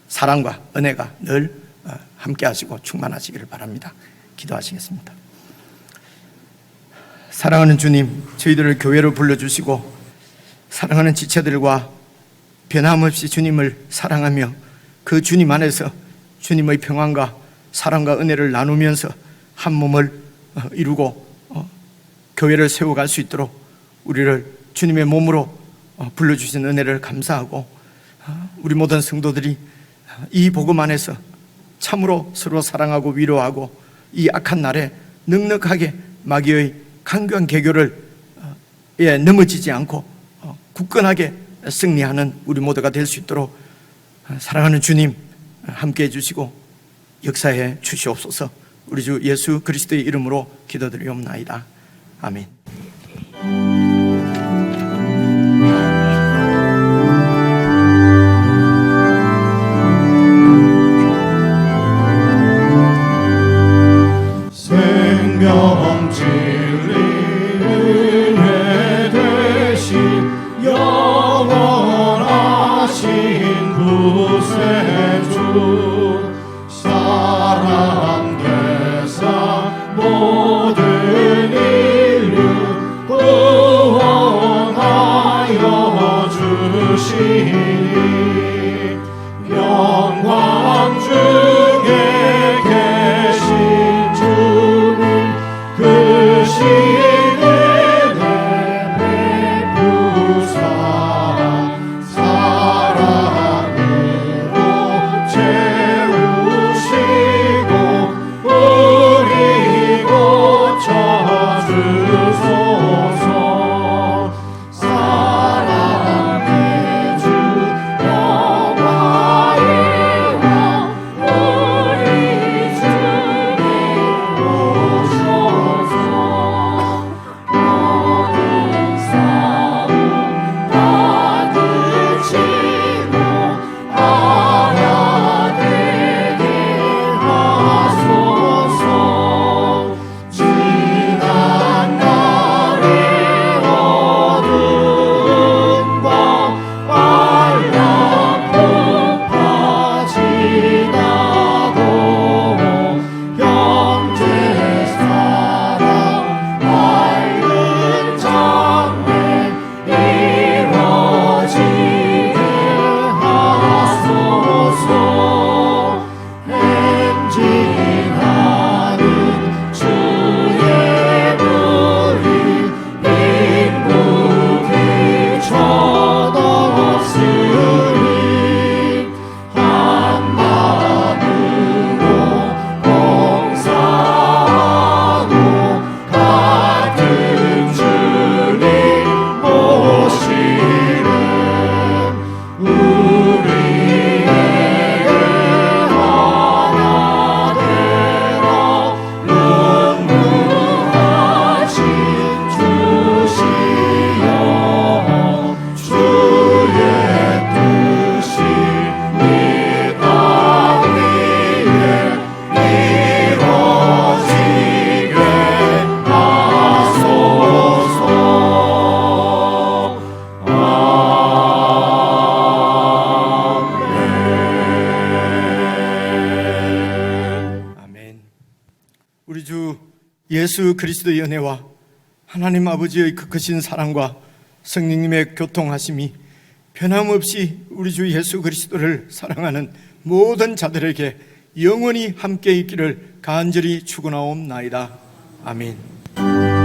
사랑과 은혜가 늘 함께 하시고 충만하시기를 바랍니다. 기도하시겠습니다. 사랑하는 주님, 저희들을 교회로 불러주시고 사랑하는 지체들과 변함없이 주님을 사랑하며 그 주님 안에서 주님의 평안과 사랑과 은혜를 나누면서 한 몸을 이루고 교회를 세워갈 수 있도록 우리를 주님의 몸으로 불러주신 은혜를 감사하고, 우리 모든 성도들이 이 복음 안에서 참으로 서로 사랑하고 위로하고 이 악한 날에 넉넉하게 마귀의 강교한 계교를 넘어지지 않고 굳건하게 승리하는 우리 모두가 될 수 있도록 사랑하는 주님 함께해 주시고 역사해 주시옵소서. 우리 주 예수 그리스도의 이름으로 기도드리옵나이다. 아멘. 생명 진리 은혜 되신 영원하신 구세주, 사랑 대상 모든 인류 구원하여 주시니, 영광 중에 계신 주님 그 시대 베푸사 사랑으로 채우시고 우리 고쳐 예수 그리스도의 은혜와 하나님 아버지의 그 크신 사랑과 성령님의 교통하심이 변함없이 우리 주 예수 그리스도를 사랑하는 모든 자들에게 영원히 함께 있기를 간절히 축원하옵나이다. 아멘.